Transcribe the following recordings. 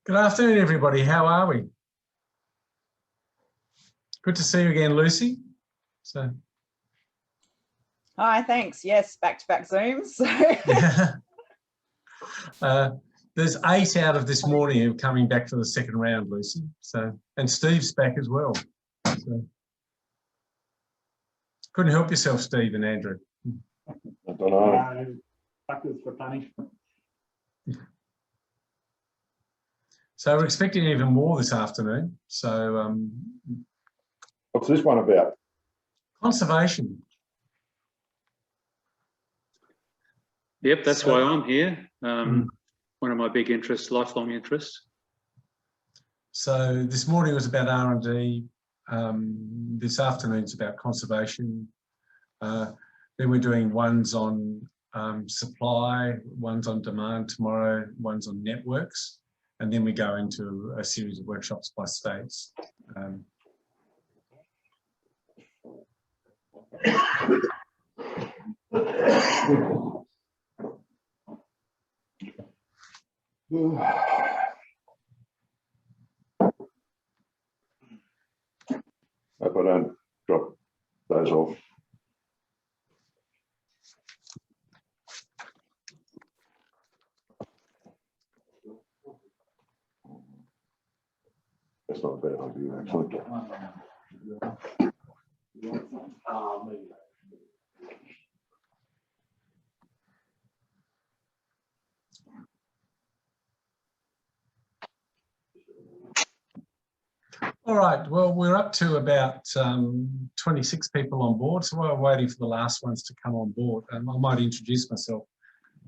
Good afternoon, everybody. How are we? Good to see you again, Lucy. Hi, thanks. Yes, back-to-back Zooms. Yeah. There's 8 out of this morning who are coming back for the second round, Lucy. And Steve's back as well. Couldn't help yourself, Steve and Andrew. I don't know. Backwards for punishment. So we're expecting even more this afternoon. So What's this one about? conservation. Yep, that's why I'm here. One of my big interests, lifelong interests. So this morning was about R&D. This afternoon's about conservation. Then we're doing ones on supply, ones on demand tomorrow, ones on networks. And then we go into a series of workshops by states. Hope I don't drop those off. That's not a bad idea, actually. All right, well, we're up to about 26 people on board, so we're waiting for the last ones to come on board. I might introduce myself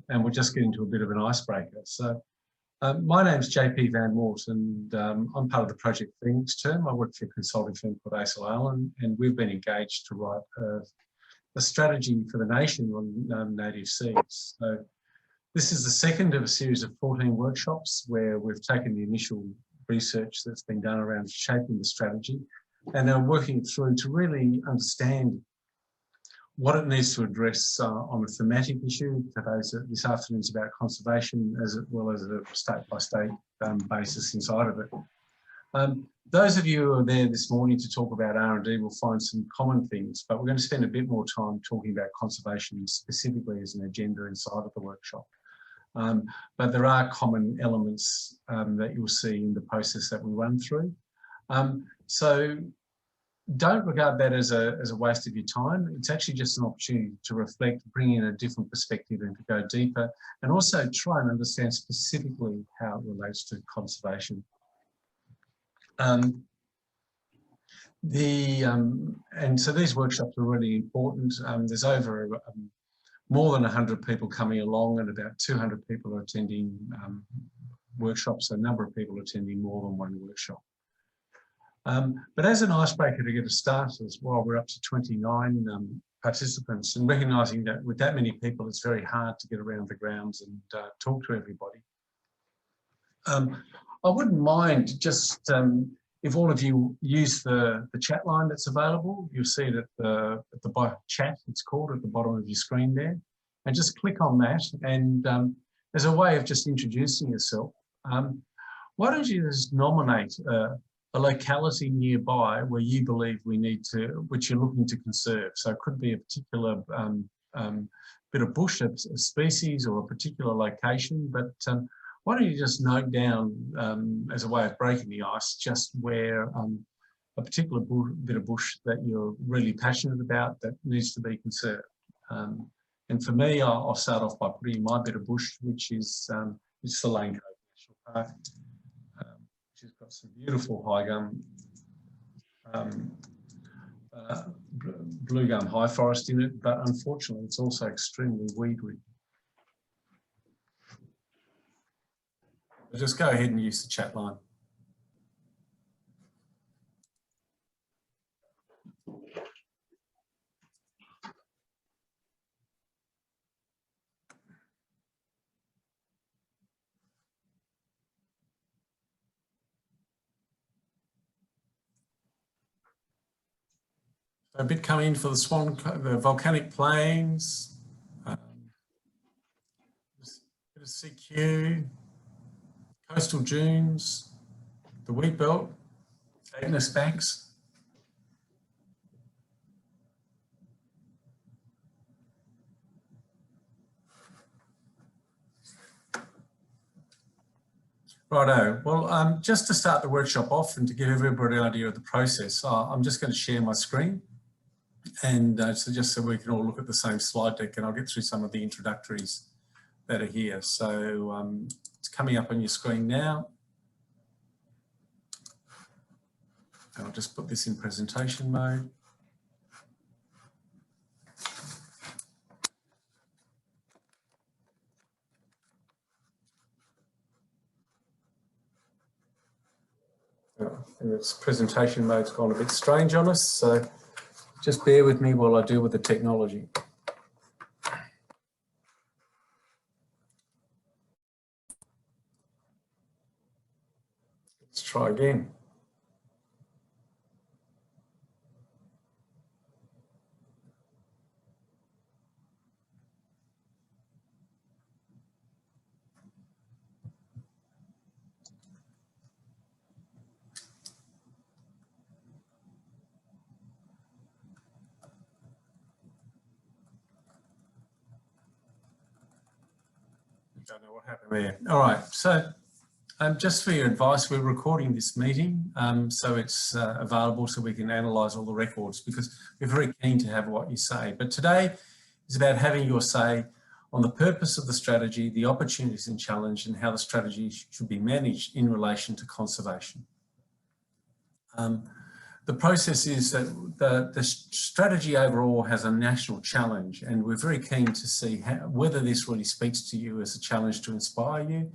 and we'll just get into a bit of an icebreaker. So my name's JP Van Moort and I'm part of the Project Phoenix team. I work for a consulting firm called ASO Allen, and we've been engaged to write a strategy for the nation on native seeds. So this is the second of a series of 14 workshops where we've taken the initial research that's been done around shaping the strategy and are working through to really understand what it needs to address on a thematic issue. This afternoon's about conservation as well as a state-by-state basis inside of it. Those of you who are there this morning to talk about R&D will find some common things, but we're going to spend a bit more time talking about conservation specifically as an agenda inside of the workshop. But there are common elements that you'll see in the process that we run through. So don't regard that as a waste of your time. It's actually just an opportunity to reflect, bring in a different perspective and to go deeper, and also try and understand specifically how it relates to conservation. And so these workshops are really important. There's over more than 100 people coming along and about 200 people are attending workshops, so a number of people attending more than one workshop. But as an icebreaker to get us started as well, we're up to 29 participants, and recognising that with that many people, it's very hard to get around the grounds and talk to everybody. I wouldn't mind just if all of you use the chat line that's available. You'll see it at the chat, it's called, at the bottom of your screen there, and just click on that. And as a way of just introducing yourself, why don't you just nominate a locality nearby where you believe we need to, which you're looking to conserve. So it could be a particular bit of bush, a species, or a particular location, but why don't you just note down as a way of breaking the ice just where a particular bit of bush that you're really passionate about that needs to be conserved. And for me, I'll start off by putting my bit of bush, which is the Lane Cove National Park, which has got some beautiful high gum, blue gum high forest in it, but unfortunately it's also extremely weed-ridden. Just go ahead and use the chat line. A bit coming in for the volcanic plains, bit of CQ, coastal dunes, the wheat belt, Agnes Banks. Righto. Well, just to start the workshop off and to give everybody an idea of the process, I'm just going to share my screen and so just so we can all look at the same slide deck, and I'll get through some of the introductories that are here. So it's coming up on your screen now. I'll just put this in presentation mode. And its presentation mode's gone a bit strange on us, so just bear with me while I deal with the technology. Let's try again. Don't know what happened there. All right, so just for your advice, we're recording this meeting, so it's available so we can analyse all the records, because we're very keen to have what you say. But today is about having your say on the purpose of the strategy, the opportunities and challenge, and how the strategy should be managed in relation to conservation. The process is that the strategy overall has a national challenge, and we're very keen to see whether this really speaks to you as a challenge to inspire you.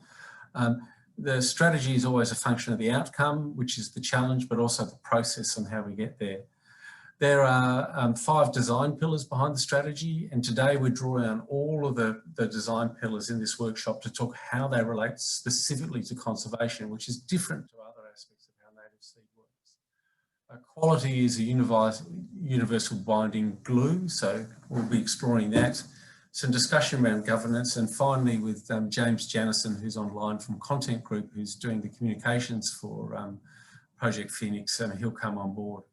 The strategy is always a function of the outcome, which is the challenge, but also the process and how we get there. There are 5 design pillars behind the strategy, and today we're drawing on all of the design pillars in this workshop to talk how they relate specifically to conservation, which is different to other aspects of how native seed works. Quality is a universal binding glue, so we'll be exploring that. Some discussion around governance, and finally with James Janison, who's online from Content Group, who's doing the communications for Project Phoenix, and he'll come on board.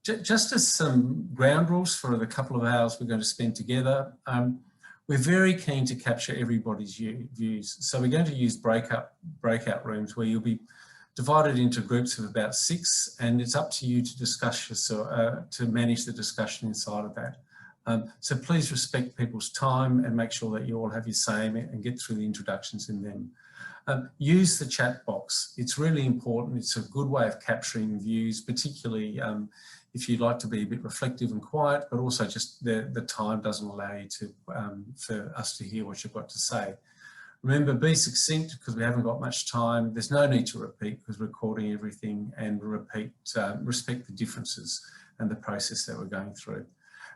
Just as some ground rules for the couple of hours we're going to spend together, we're very keen to capture everybody's views. So we're going to use breakout rooms where you'll be divided into groups of about 6, and it's up to you to discuss to manage the discussion inside of that. So please respect people's time and make sure that you all have your say and get through the introductions in them. Use the chat box. It's really important. It's a good way of capturing views, particularly if you'd like to be a bit reflective and quiet, but also just the time doesn't allow you to for us to hear what you've got to say. Remember, be succinct because we haven't got much time. There's no need to repeat because we're recording everything, and respect the differences and the process that we're going through.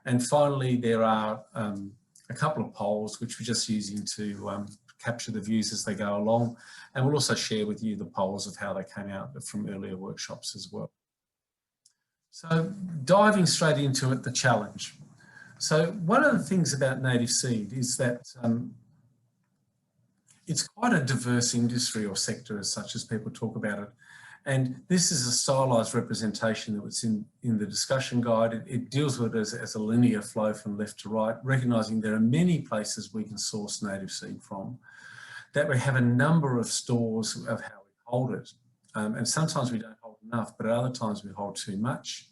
And finally, there are a couple of polls which we're just using to capture the views as they go along. And we'll also share with you the polls of how they came out from earlier workshops as well. So diving straight into it, the challenge. So one of the things about native seed is that it's quite a diverse industry or sector as such as people talk about it. And this is a stylised representation that was in the discussion guide. It deals with it as a linear flow from left to right, recognising there are many places we can source native seed from, that we have a number of stores of how we hold it. And sometimes we don't hold enough, but at other times we hold too much.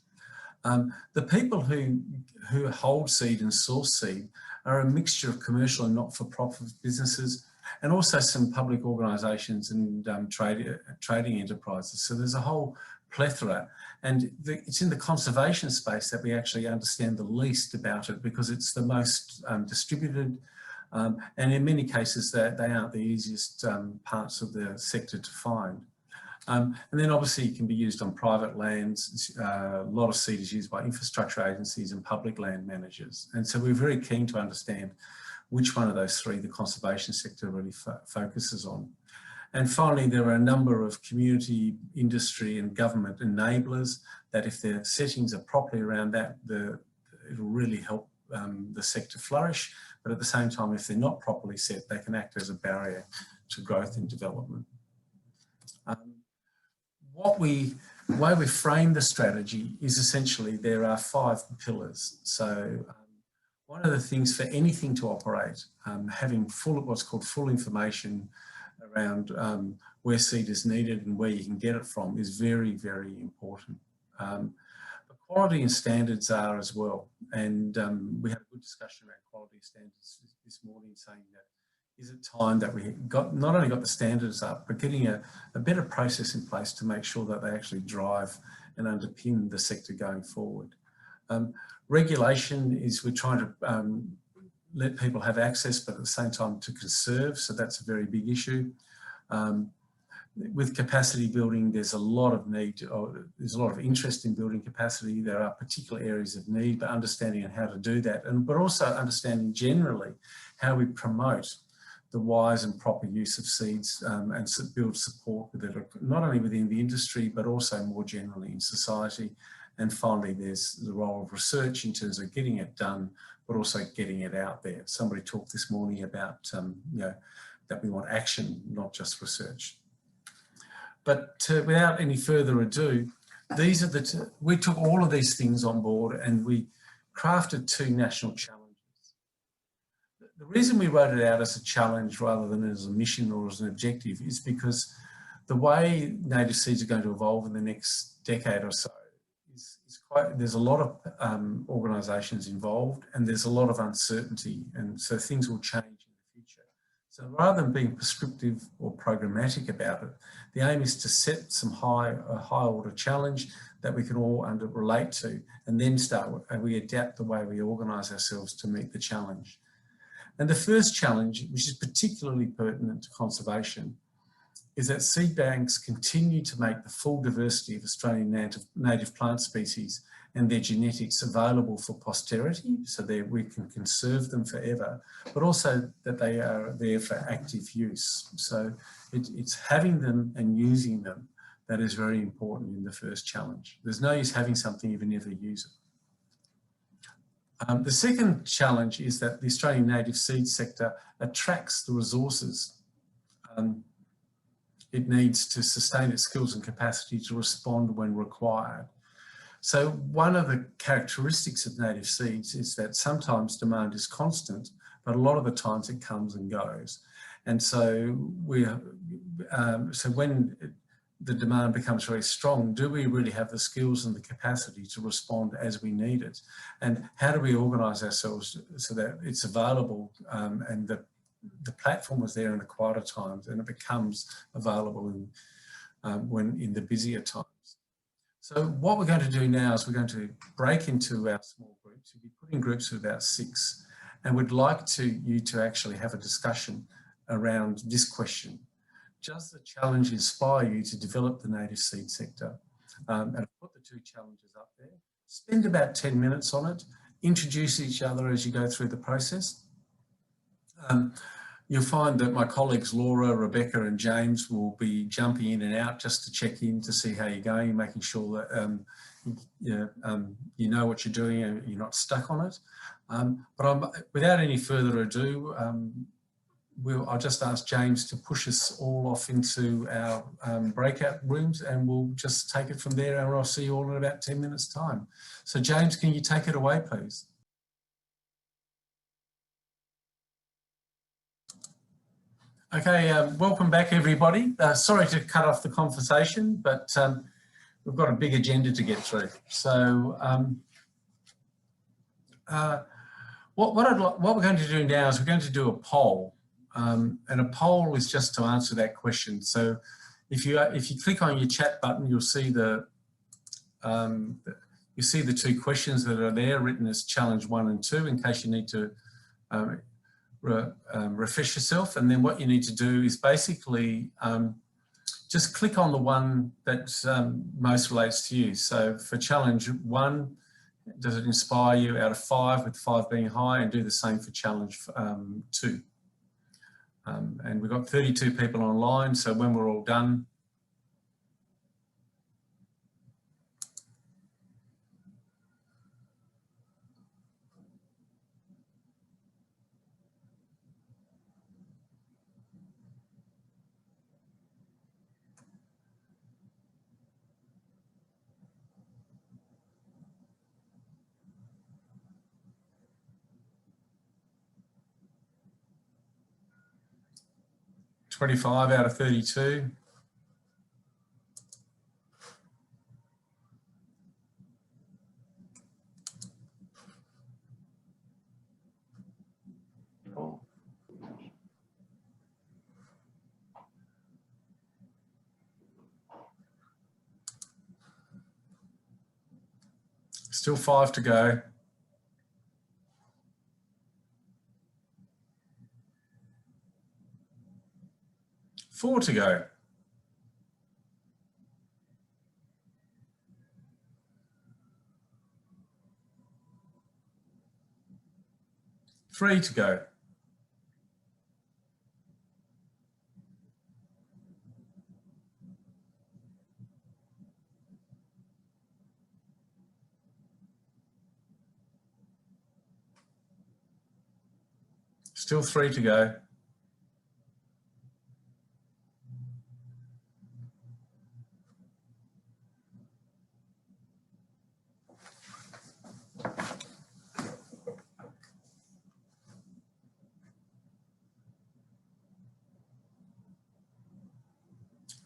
The people who hold seed and source seed are a mixture of commercial and not-for-profit businesses, and also some public organisations and trading enterprises. So there's a whole plethora, and it's in the conservation space that we actually understand the least about it, because it's the most distributed, and in many cases they aren't the easiest parts of the sector to find. And then obviously it can be used on private lands. A lot of seed is used by infrastructure agencies and public land managers. And so we're very keen to understand which one of those 3 the conservation sector really focuses on. And finally, there are a number of community, industry and government enablers that if their settings are properly around that, it'll really help the sector flourish. But at the same time, if they're not properly set, they can act as a barrier to growth and development. The way we frame the strategy is essentially there are 5 pillars. So one of the things for anything to operate, having what's called full information around where seed is needed and where you can get it from is very, very important. But quality and standards are as well. And we had a good discussion around quality standards this morning, saying that is it time that we not only got the standards up, but getting a better process in place to make sure that they actually drive and underpin the sector going forward. Regulation is we're trying to let people have access, but at the same time to conserve. So that's a very big issue. With capacity building, there's a lot of need, or there's a lot of interest in building capacity. There are particular areas of need, but understanding how to do that, but also understanding generally how we promote the wise and proper use of seeds and build support with it, not only within the industry, but also more generally in society. And finally, there's the role of research in terms of getting it done, but also getting it out there. Somebody talked this morning about, that we want action, not just research. But without any further ado, these are we took all of these things on board and we crafted 2 national challenges. The reason we wrote it out as a challenge rather than as a mission or as an objective is because the way native seeds are going to evolve in the next decade or so is there's a lot of organisations involved and there's a lot of uncertainty, and so things will change in the future. So rather than being prescriptive or programmatic about it, the aim is to set a high order challenge that we can all relate to, and then we adapt the way we organise ourselves to meet the challenge. And the first challenge, which is particularly pertinent to conservation, is that seed banks continue to make the full diversity of Australian native plant species and their genetics available for posterity, so that we can conserve them forever, but also that they are there for active use. So it's having them and using them that is very important in the first challenge. There's no use having something if you never use it. The second challenge is that the Australian native seed sector attracts the resources it needs to sustain its skills and capacity to respond when required. So one of the characteristics of native seeds is that sometimes demand is constant, but a lot of the times it comes and goes. And so when the demand becomes very strong, do we really have the skills and the capacity to respond as we need it? And how do we organise ourselves so that it's available and the platform was there in the quieter times and it becomes available in the busier times? So what we're going to do now is we're going to break into our small groups. We'll be putting groups of about 6, and we'd like you to actually have a discussion around this question. Does the challenge inspire you to develop the native seed sector? And I've put the 2 challenges up there. Spend about 10 minutes on it. Introduce each other as you go through the process. You'll find that my colleagues Laura, Rebecca and James will be jumping in and out just to check in to see how you're going, making sure that you know what you're doing and you're not stuck on it. Without any further ado, I'll just ask James to push us all off into our breakout rooms, and we'll just take it from there, and I'll see you all in about 10 minutes time. So James, can you take it away, please? Okay, welcome back everybody. Sorry to cut off the conversation, but we've got a big agenda to get through. So what we're going to do now is we're going to do a poll. And a poll is just to answer that question. So if you click on your chat button, you'll see the 2 questions that are there written as challenge 1 and 2 in case you need to refresh yourself. And then what you need to do is basically just click on the one that most relates to you. So for challenge 1, does it inspire you out of 5, with 5 being high, and do the same for challenge 2. And we've got 32 people online, so when we're all done, 25 out of 32. Oh, Still 5 to go. Four to go. Three to go. Still 3 to go.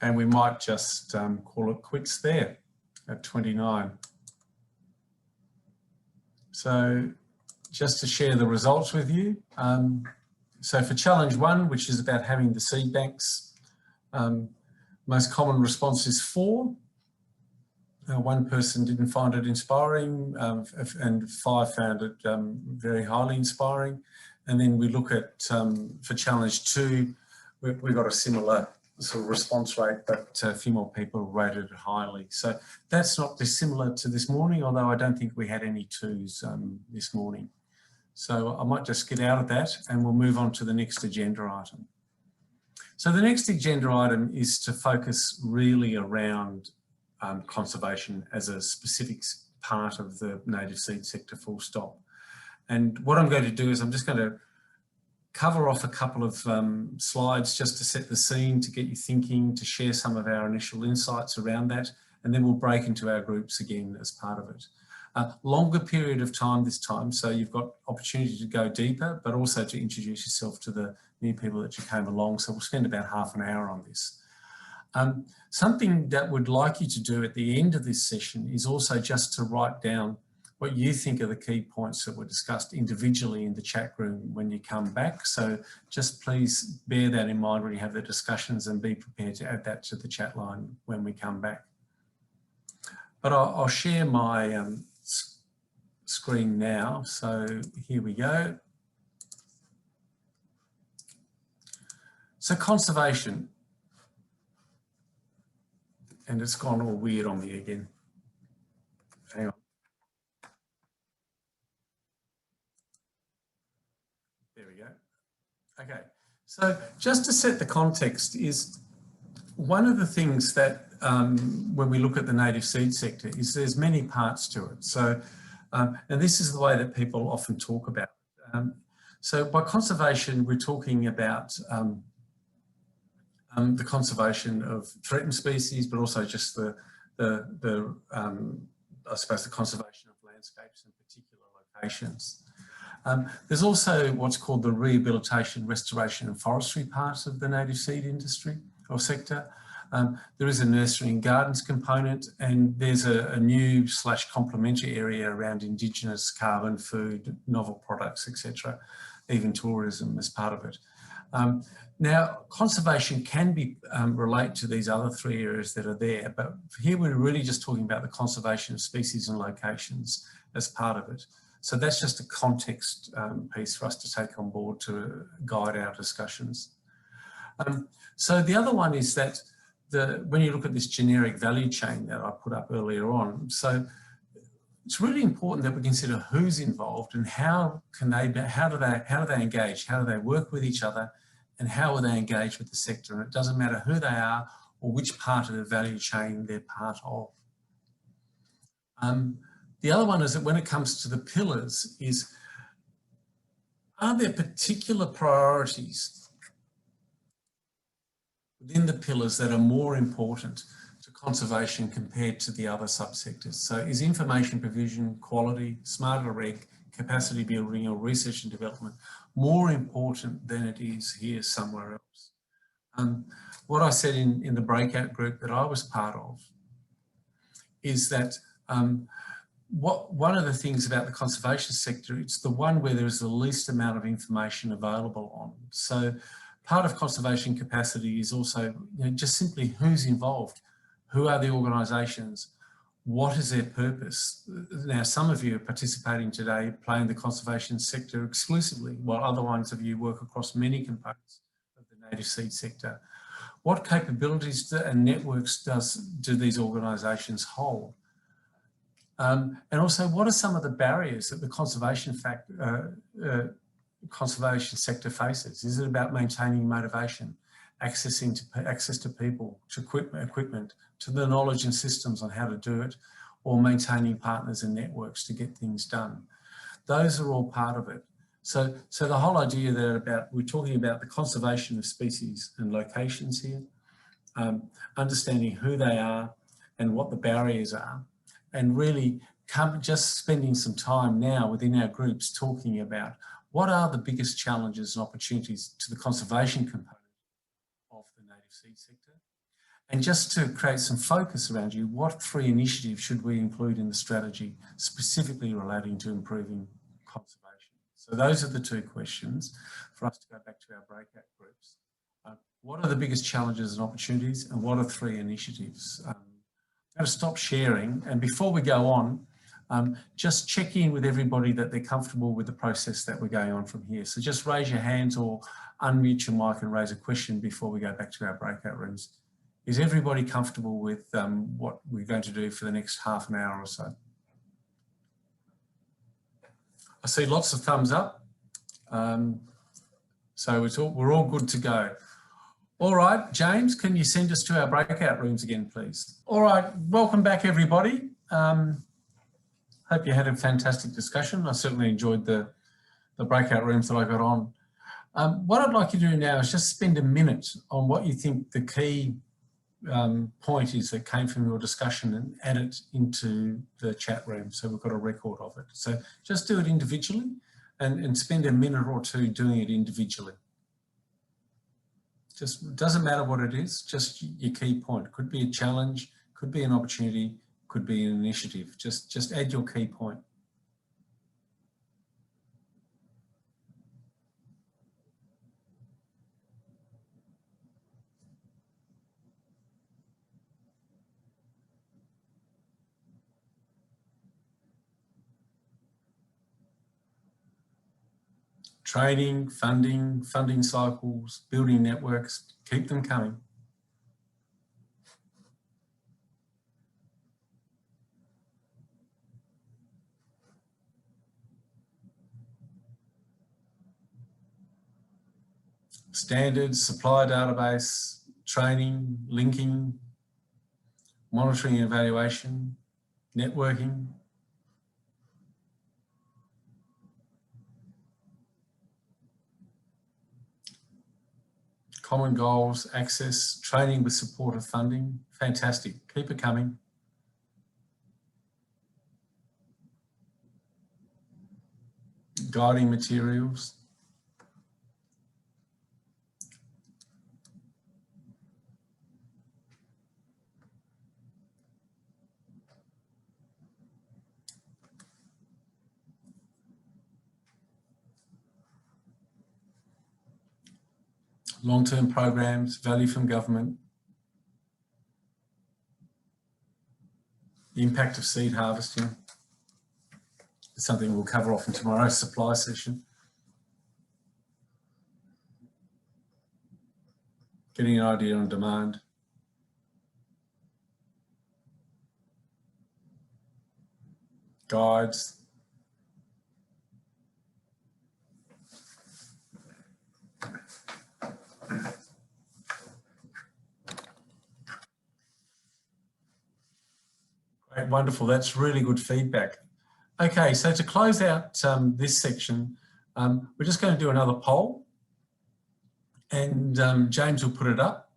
And we might just call it quits there at 29. So just to share the results with you. So for challenge 1, which is about having the seed banks, most common response is 4. One person didn't find it inspiring and 5 found it very highly inspiring. And then we look at, for challenge 2, we got a similar sort of response rate, but a few more people rated it highly. So that's not dissimilar to this morning, although I don't think we had any 2s this morning. So I might just get out of that and we'll move on to the next agenda item. So the next agenda item is to focus really around conservation as a specific part of the native seed sector, full stop. And what I'm going to do is I'm just going to cover off a couple of slides just to set the scene, to get you thinking, to share some of our initial insights around that, and then we'll break into our groups again as part of it. Longer period of time this time, so you've got opportunity to go deeper, but also to introduce yourself to the new people that you came along. So we'll spend about half an hour on this. Something that we'd like you to do at the end of this session is also just to write down what you think are the key points that were discussed individually in the chat room when you come back. So just please bear that in mind when you have the discussions and be prepared to add that to the chat line when we come back. But I'll share my screen now. So here we go. So conservation. And it's gone all weird on me again. Hang on. There we go. Okay, so just to set the context is one of the things that when we look at the native seed sector is there's many parts to it. So, and this is the way that people often talk about it. So by conservation, we're talking about the conservation of threatened species, but also just I suppose the conservation of landscapes in particular locations. There's also what's called the rehabilitation, restoration and forestry part of the native seed industry or sector. There is a nursery and gardens component, and there's a new / complementary area around Indigenous carbon, food, novel products, etc. Even tourism as part of it. Now, conservation can be relate to these other 3 areas that are there, but here we're really just talking about the conservation of species and locations as part of it. So that's just a context piece for us to take on board to guide our discussions. So the other one is that when you look at this generic value chain that I put up earlier on, so it's really important that we consider who's involved and how do they engage, how do they work with each other, and how will they engage with the sector. And it doesn't matter who they are or which part of the value chain they're part of. The other one is that when it comes to the pillars is, are there particular priorities within the pillars that are more important to conservation compared to the other subsectors? So is information provision, quality, smarter reg, capacity building or research and development more important than it is here somewhere else? What I said in the breakout group that I was part of is that one of the things about the conservation sector, it's the one where there is the least amount of information available on. So part of conservation capacity is also just simply who's involved, who are the organisations, what is their purpose. Now, some of you are participating today playing the conservation sector exclusively, while other ones of you work across many components of the native seed sector. What capabilities and networks do these organisations hold? And also, what are some of the barriers that the conservation sector faces? Is it about maintaining motivation, access to people, to equipment, to the knowledge and systems on how to do it, or maintaining partners and networks to get things done? Those are all part of it. So the whole idea there we're talking about the conservation of species and locations here, understanding who they are and what the barriers are, and really just spending some time now within our groups talking about what are the biggest challenges and opportunities to the conservation component of the native seed sector. And just to create some focus around you, what 3 initiatives should we include in the strategy specifically relating to improving conservation? So those are the 2 questions for us to go back to our breakout groups. What are the biggest challenges and opportunities, and what are 3 initiatives? I'm going to stop sharing, and before we go on, just check in with everybody that they're comfortable with the process that we're going on from here. So just raise your hands or unmute your mic and raise a question before we go back to our breakout rooms. Is everybody comfortable with what we're going to do for the next half an hour or so? I see lots of thumbs up. So we're all good to go. All right, James, can you send us to our breakout rooms again, please? All right, welcome back, everybody. Hope you had a fantastic discussion. I certainly enjoyed the breakout rooms that I got on. What I'd like you to do now is just spend a minute on what you think the key point is that came from your discussion and add it into the chat room so we've got a record of it. So just do it individually and spend a minute or 2 doing it individually. Just doesn't matter what it is, just your key point. Could be a challenge, could be an opportunity, could be an initiative. Just add your key point. Training, funding cycles, building networks, keep them coming. Standards, supply database, training, linking, monitoring and evaluation, networking. Common goals, access, training with supportive funding. Fantastic. Keep it coming. Guiding materials. Long-term programs, value from government, the impact of seed harvesting. It's something we'll cover off in tomorrow's supply session. Getting an idea on demand. Guides. Great, wonderful. That's really good feedback. Okay, so to close out this section, we're just going to do another poll, and James will put it up.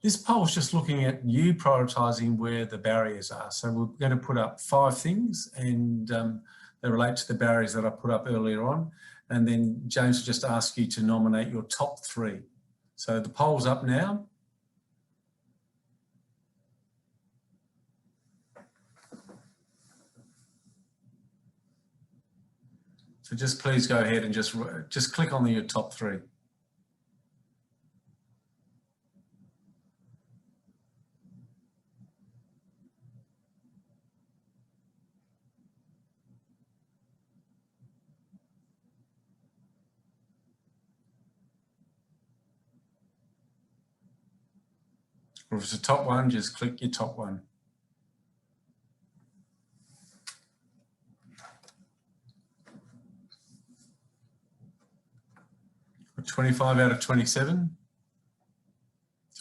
This poll is just looking at you prioritising where the barriers are. So we're going to put up 5 things, and they relate to the barriers that I put up earlier on. And then James will just ask you to nominate your top 3. So the poll's up now. So just please go ahead and just click on your top 3. Or if it's the top one, just click your top one. Got 25 out of 27.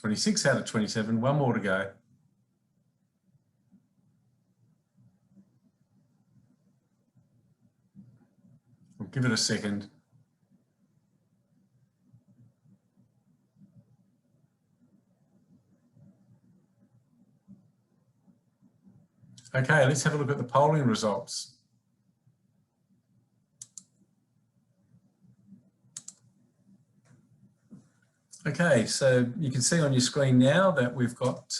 26 out of 27, one more to go. We'll give it a second. Okay, let's have a look at the polling results. Okay, so you can see on your screen now that we've got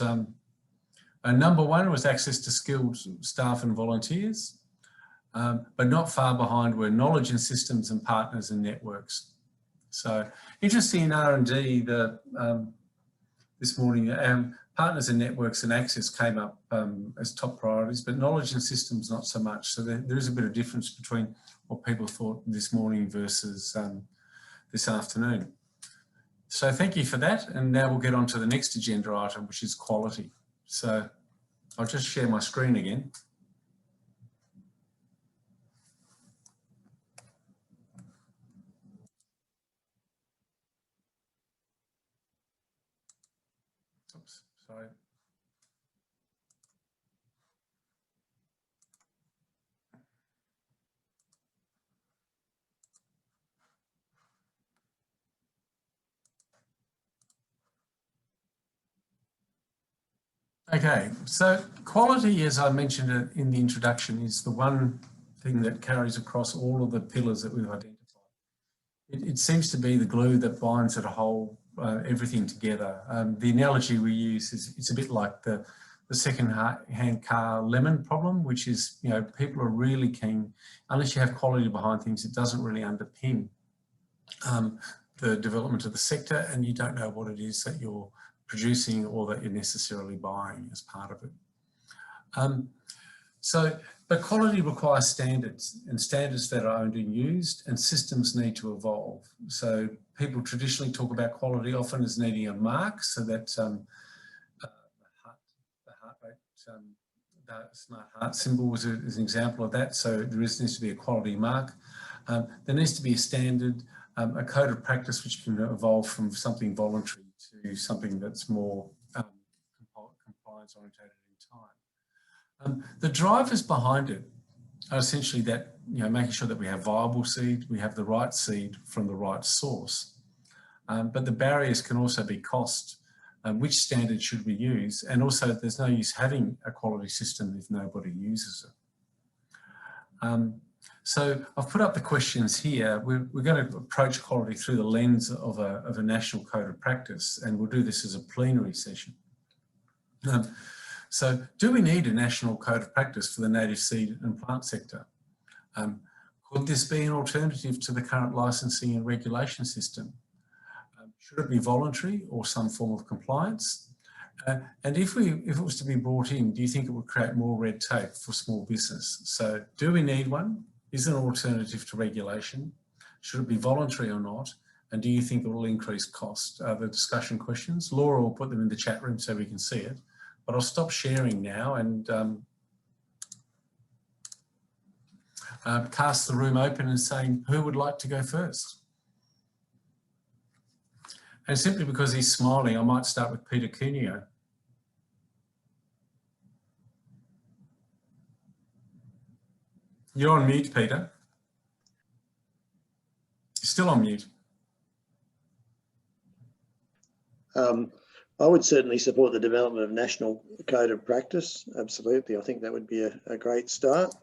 number 1 was access to skilled staff and volunteers, but not far behind were knowledge and systems and partners and networks. So interesting in R&D this morning, partners and networks and access came up as top priorities, but knowledge and systems not so much. So there is a bit of difference between what people thought this morning versus this afternoon. So thank you for that. And now we'll get on to the next agenda item, which is quality. So I'll just share my screen again. Oops, sorry. Okay, so quality, as I mentioned it in the introduction, is the one thing that carries across all of the pillars that we've identified. It seems to be the glue that binds it whole, everything together. The analogy we use is it's a bit like the second-hand car lemon problem, which is, you know, people are really keen, unless you have quality behind things, it doesn't really underpin the development of the sector, and you don't know what it is that you're producing or that you're necessarily buying as part of it. But quality requires standards, and standards that are owned and used, and systems need to evolve. So people traditionally talk about quality often as needing a mark, so that the heart rate, the smart heart symbol is an example of that. So there needs to be a quality mark. There needs to be a standard, a code of practice which can evolve from something voluntary to something that's more compliance orientated in time. The drivers behind it are essentially that, you know, making sure that we have viable seed, we have the right seed from the right source. But the barriers can also be cost. Which standard should we use? And also there's no use having a quality system if nobody uses it. So I've put up the questions here. We're going to approach quality through the lens of a national code of practice, and we'll do this as a plenary session. So do we need a national code of practice for the native seed and plant sector? Could this be an alternative to the current licensing and regulation system? Should it be voluntary or some form of compliance? And if it was to be brought in, do you think it would create more red tape for small business? So do we need one? Is it an alternative to regulation? Should it be voluntary or not? And do you think it will increase cost? The discussion questions. Laura will put them in the chat room so we can see it. But I'll stop sharing now and cast the room open and saying, who would like to go first? And simply because he's smiling, I might start with Peter Cuneo. You're on mute, Peter. You're still on mute. I would certainly support the development of national code of practice. Absolutely. I think that would be a great start.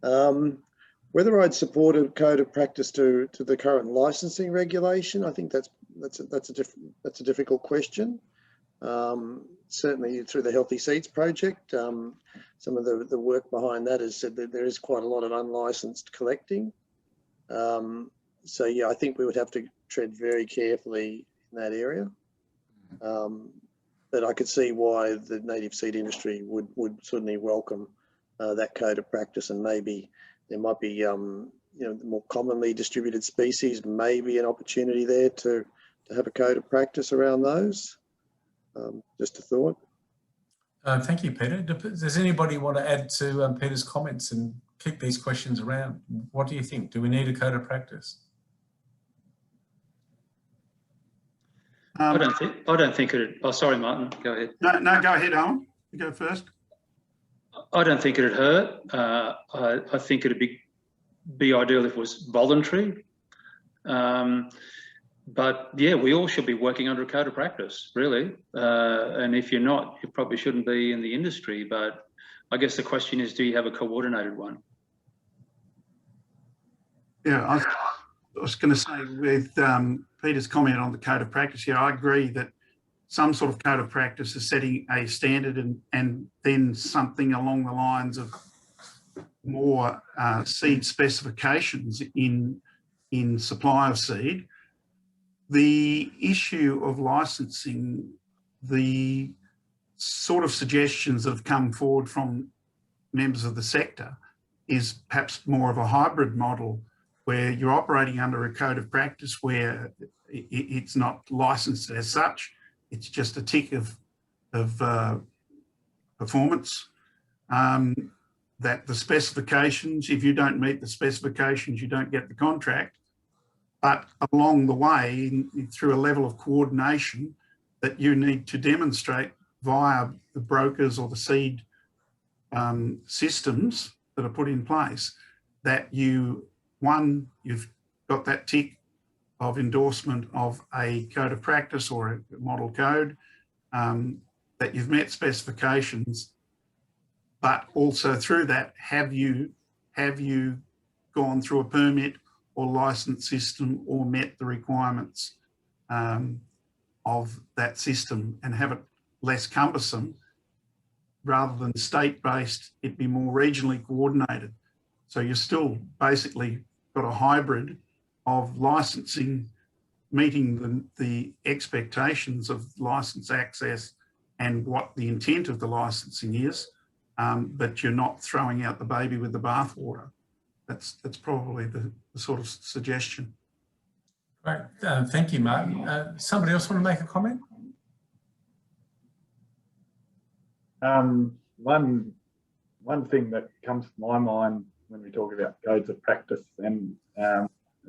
Whether I'd support a code of practice to the current licensing regulation, I think that's that's a difficult question. Certainly through the Healthy Seeds project, some of the work behind that has said that there is quite a lot of unlicensed collecting. So yeah, I think we would have to tread very carefully in that area. But I could see why the native seed industry would certainly welcome that code of practice, and maybe there might be you know, the more commonly distributed species, maybe an opportunity there to have a code of practice around those. Just a thought. Thank you, Peter. Does anybody want to add to Peter's comments and kick these questions around? What do you think? Do we need a code of practice? I don't think it. Oh, sorry, Martin. Go ahead. No, go ahead, Owen. You go first. I don't think it'd hurt. I think it'd be ideal if it was voluntary. But yeah, we all should be working under a code of practice, really. And if you're not, you probably shouldn't be in the industry. But I guess the question is, do you have a coordinated one? Yeah, I was going to say with Peter's comment on the code of practice, yeah, I agree that some sort of code of practice is setting a standard and then something along the lines of more seed specifications in supply of seed. The issue of licensing, the sort of suggestions that have come forward from members of the sector is perhaps more of a hybrid model where you're operating under a code of practice where it's not licensed as such. It's just a tick of performance. That the specifications, if you don't meet the specifications, you don't get the contract. But along the way, through a level of coordination that you need to demonstrate via the brokers or the seed systems that are put in place, that you've got that tick of endorsement of a code of practice or a model code, that you've met specifications, but also through that, have you gone through a permit or license system or met the requirements of that system, and have it less cumbersome rather than state-based, it'd be more regionally coordinated. So you're still basically got a hybrid of licensing, meeting the expectations of license access and what the intent of the licensing is, but you're not throwing out the baby with the bathwater. That's probably the sort of suggestion. Right, thank you, Martin. Somebody else want to make a comment? One thing that comes to my mind when we talk about codes of practice and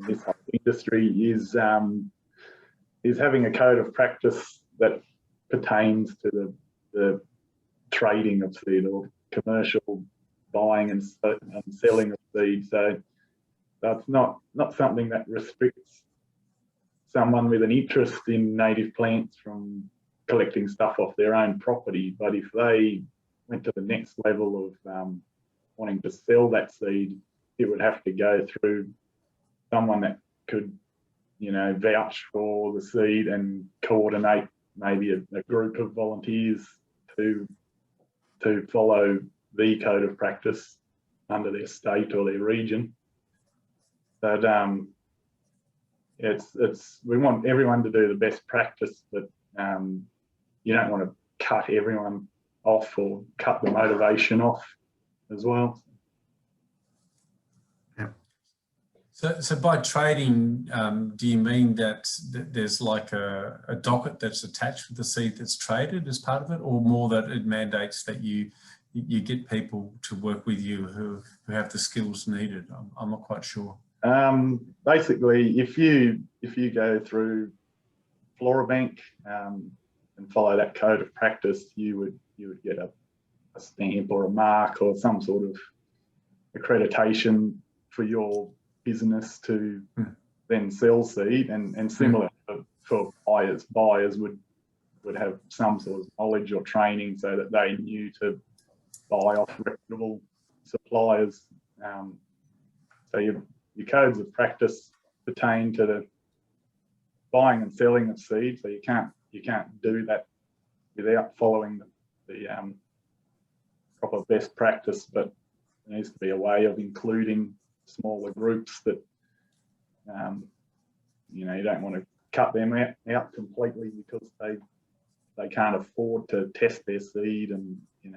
this whole industry is having a code of practice that pertains to the trading of seed or commercial buying and selling of seed. So that's not something that restricts someone with an interest in native plants from collecting stuff off their own property. But if they went to the next level of wanting to sell that seed, it would have to go through someone that could, you know, vouch for the seed and coordinate maybe a group of volunteers to follow the code of practice under their state or their region. But we want everyone to do the best practice, but you don't want to cut everyone off or cut the motivation off as well. Yeah. So by trading, do you mean that there's like a docket that's attached with the seed that's traded as part of it, or more that it mandates that you get people to work with you who have the skills needed? I'm not quite sure. Basically, if you go through Florabank and follow that code of practice, you would get a stamp or a mark or some sort of accreditation for your business to then sell seed, and similar for buyers. Buyers would have some sort of knowledge or training so that they knew to buy off reputable suppliers. So your codes of practice pertain to buying and selling of seed, so you can't do that without following the proper best practice. But there needs to be a way of including smaller groups that you know, you don't want to cut them out completely because they can't afford to test their seed and, you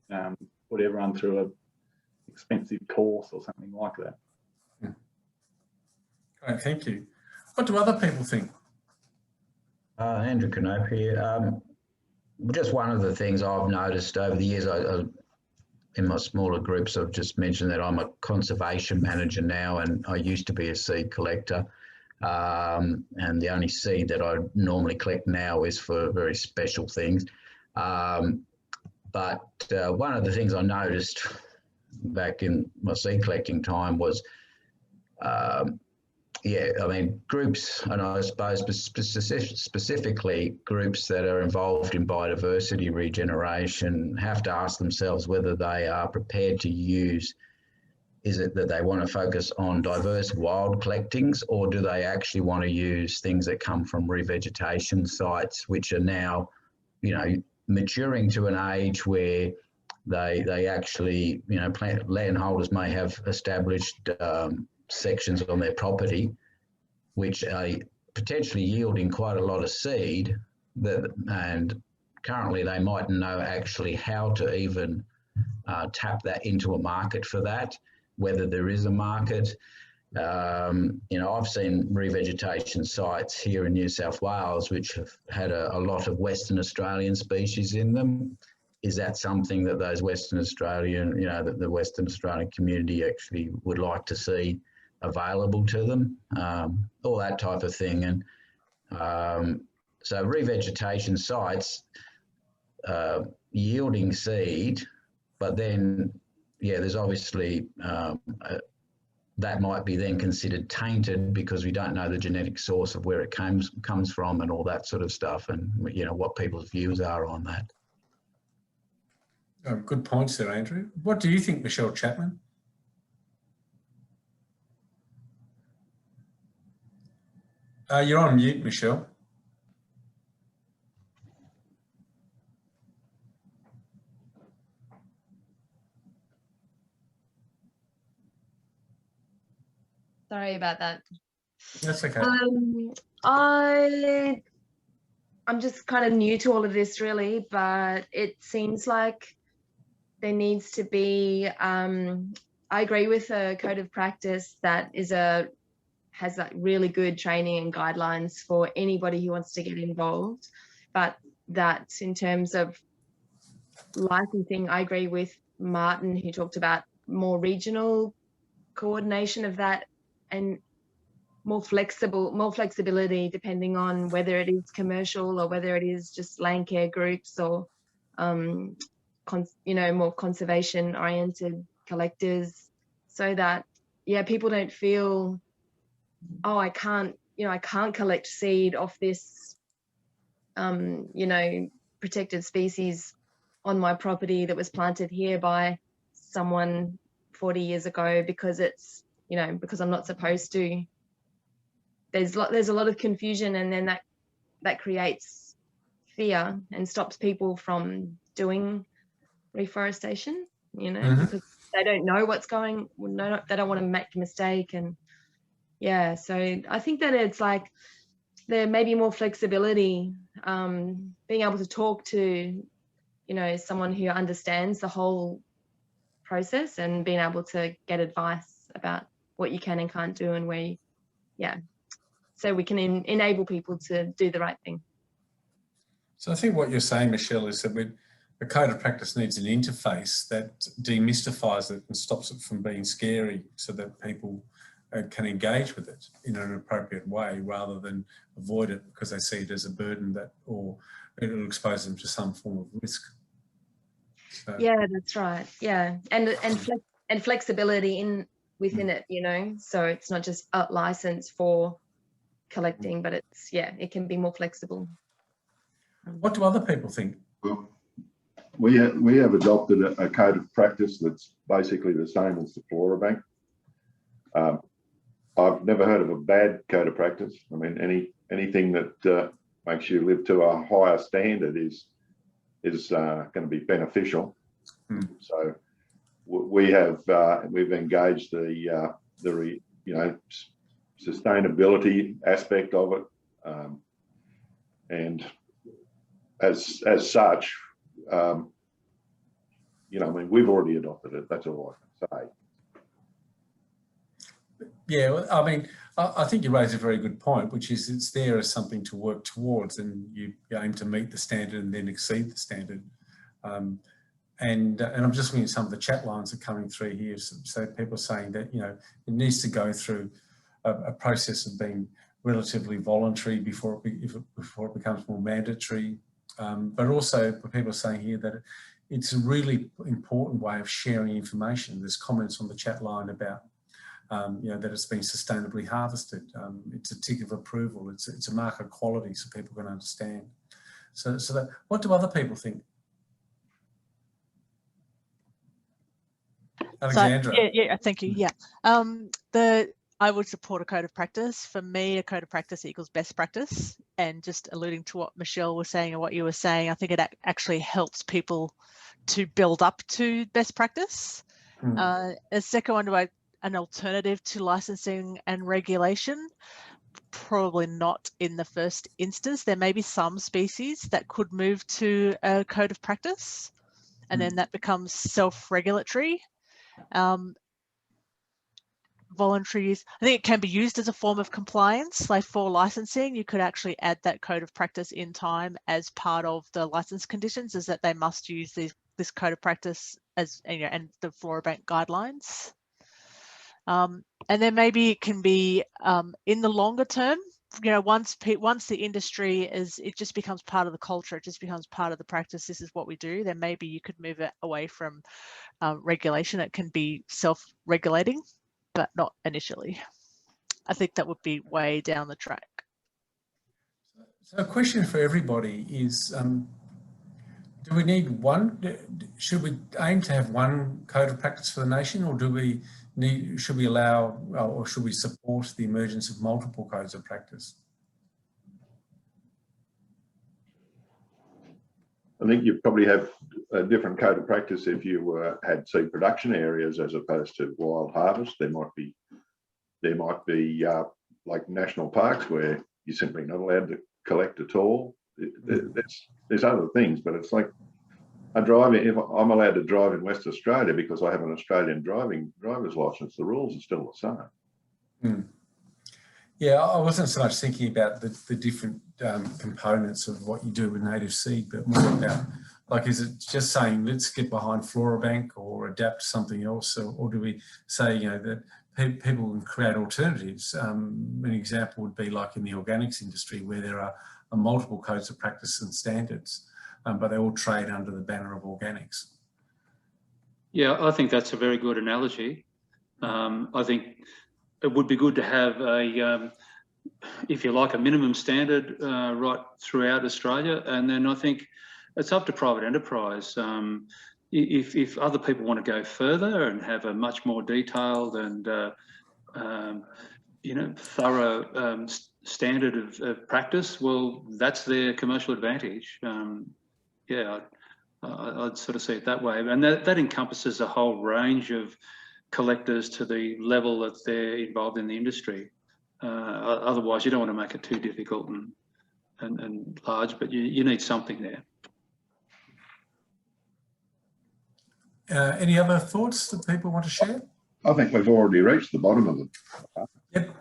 know, put everyone through a expensive course or something like that. Great, thank you. What do other people think? Andrew Knope here. Just one of the things I've noticed over the years, in my smaller groups, I've just mentioned that I'm a conservation manager now, and I used to be a seed collector. And the only seed that I normally collect now is for very special things. But one of the things I noticed back in my seed collecting time was, yeah, I mean, groups, and I suppose specifically groups that are involved in biodiversity regeneration have to ask themselves whether they are prepared to use, is it that they want to focus on diverse wild collectings, or do they actually want to use things that come from revegetation sites, which are now, you know, maturing to an age where they actually, you know, landholders may have established sections on their property which are potentially yielding quite a lot of seed, and currently they mightn't know actually how to even tap that into a market for that, whether there is a market. You know, I've seen revegetation sites here in New South Wales which have had a lot of Western Australian species in them. Is that something that those Western Australian, you know, that the Western Australian community actually would like to see available to them? All that type of thing. And so revegetation sites yielding seed, but then, yeah, there's obviously that might be then considered tainted because we don't know the genetic source of where it comes from and all that sort of stuff, and, you know, what people's views are on that. Good points there, Andrew. What do you think, Michelle Chapman? You're on mute, Michelle. Sorry about that. That's okay. I'm just kind of new to all of this really, but it seems like there needs to be, I agree with a code of practice that has like really good training and guidelines for anybody who wants to get involved. But that in terms of licensing, I agree with Martin, who talked about more regional coordination of that and more flexibility depending on whether it is commercial or whether it is just land care groups or you know, more conservation oriented collectors, so that, yeah, people don't feel, oh, I can't collect seed off this you know, protected species on my property that was planted here by someone 40 years ago because it's, you know, because I'm not supposed to. There's a lot of confusion, and then that creates fear and stops people from doing reforestation, you know, because they don't know what's going, they don't want to make a mistake. And yeah, so I think that it's like there may be more flexibility, being able to talk to, you know, someone who understands the whole process and being able to get advice about what you can and can't do and where you, yeah, so we can enable people to do the right thing. So I think what you're saying, Michelle, is that the code of practice needs an interface that demystifies it and stops it from being scary, so that people can engage with it in an appropriate way rather than avoid it because they see it as a burden or it will expose them to some form of risk. So. Yeah, that's right. Yeah, and flexibility within it, you know, so it's not just a license for collecting, but it's, yeah, it can be more flexible. What do other people think? Well, we have adopted a code of practice that's basically the same as the Flora Bank. I've never heard of a bad code of practice. I mean, anything that makes you live to a higher standard is going to be beneficial. So we've engaged the sustainability aspect of it, and as such, I mean, we've already adopted it. That's all I can say. Yeah, well, I mean, I think you raise a very good point, which is it's there as something to work towards, and you aim to meet the standard and then exceed the standard. And I'm just looking at some of the chat lines that are coming through here. So people are saying that, it needs to go through a process of being relatively voluntary before it becomes more mandatory. But also people are saying here that it's a really important way of sharing information. There's comments on the chat line about that it's been sustainably harvested. It's a tick of approval. It's a mark of quality, so people can understand. So what do other people think? Alexandra. So, yeah, thank you. Yeah, I would support a code of practice. For me, a code of practice equals best practice. And just alluding to what Michelle was saying and what you were saying, I think it actually helps people to build up to best practice. A second one, an alternative to licensing and regulation, probably not in the first instance. There may be some species that could move to a code of practice, and then that becomes self-regulatory. Voluntary use, I think it can be used as a form of compliance. Like for licensing, you could actually add that code of practice in time as part of the license conditions, is that they must use this code of practice as, and the Flora Bank guidelines. And then maybe it can be in the longer term, once the industry it just becomes part of the culture, it just becomes part of the practice, this is what we do, then maybe you could move it away from regulation. It can be self-regulating, but not initially. I think that would be way down the track. So a question for everybody is, do we need one? Should we aim to have one code of practice for the nation, or should we allow, or should we support the emergence of multiple codes of practice? I think you probably have a different code of practice if you had seed production areas as opposed to wild harvest. There might be like national parks where you're simply not allowed to collect at all. There's other things, but it's like if I'm allowed to drive in West Australia because I have an Australian driver's license, the rules are still the same. Yeah, I wasn't so much thinking about the different components of what you do with native seed, but more about, like, is it just saying, let's get behind Flora Bank or adapt something else, or do we say, that people can create alternatives? An example would be like in the organics industry, where there are multiple codes of practice and standards, but they all trade under the banner of organics. Yeah, I think that's a very good analogy. I think it would be good to have a, if you like, a minimum standard right throughout Australia. And then I think it's up to private enterprise. If other people want to go further and have a much more detailed and, thorough standard of practice, well, that's their commercial advantage. Yeah, I'd sort of see it that way. And that encompasses a whole range of collectors to the level that they're involved in the industry. Otherwise, you don't want to make it too difficult and large, but you need something there. Any other thoughts that people want to share? I think we've already reached the bottom of them. Yep.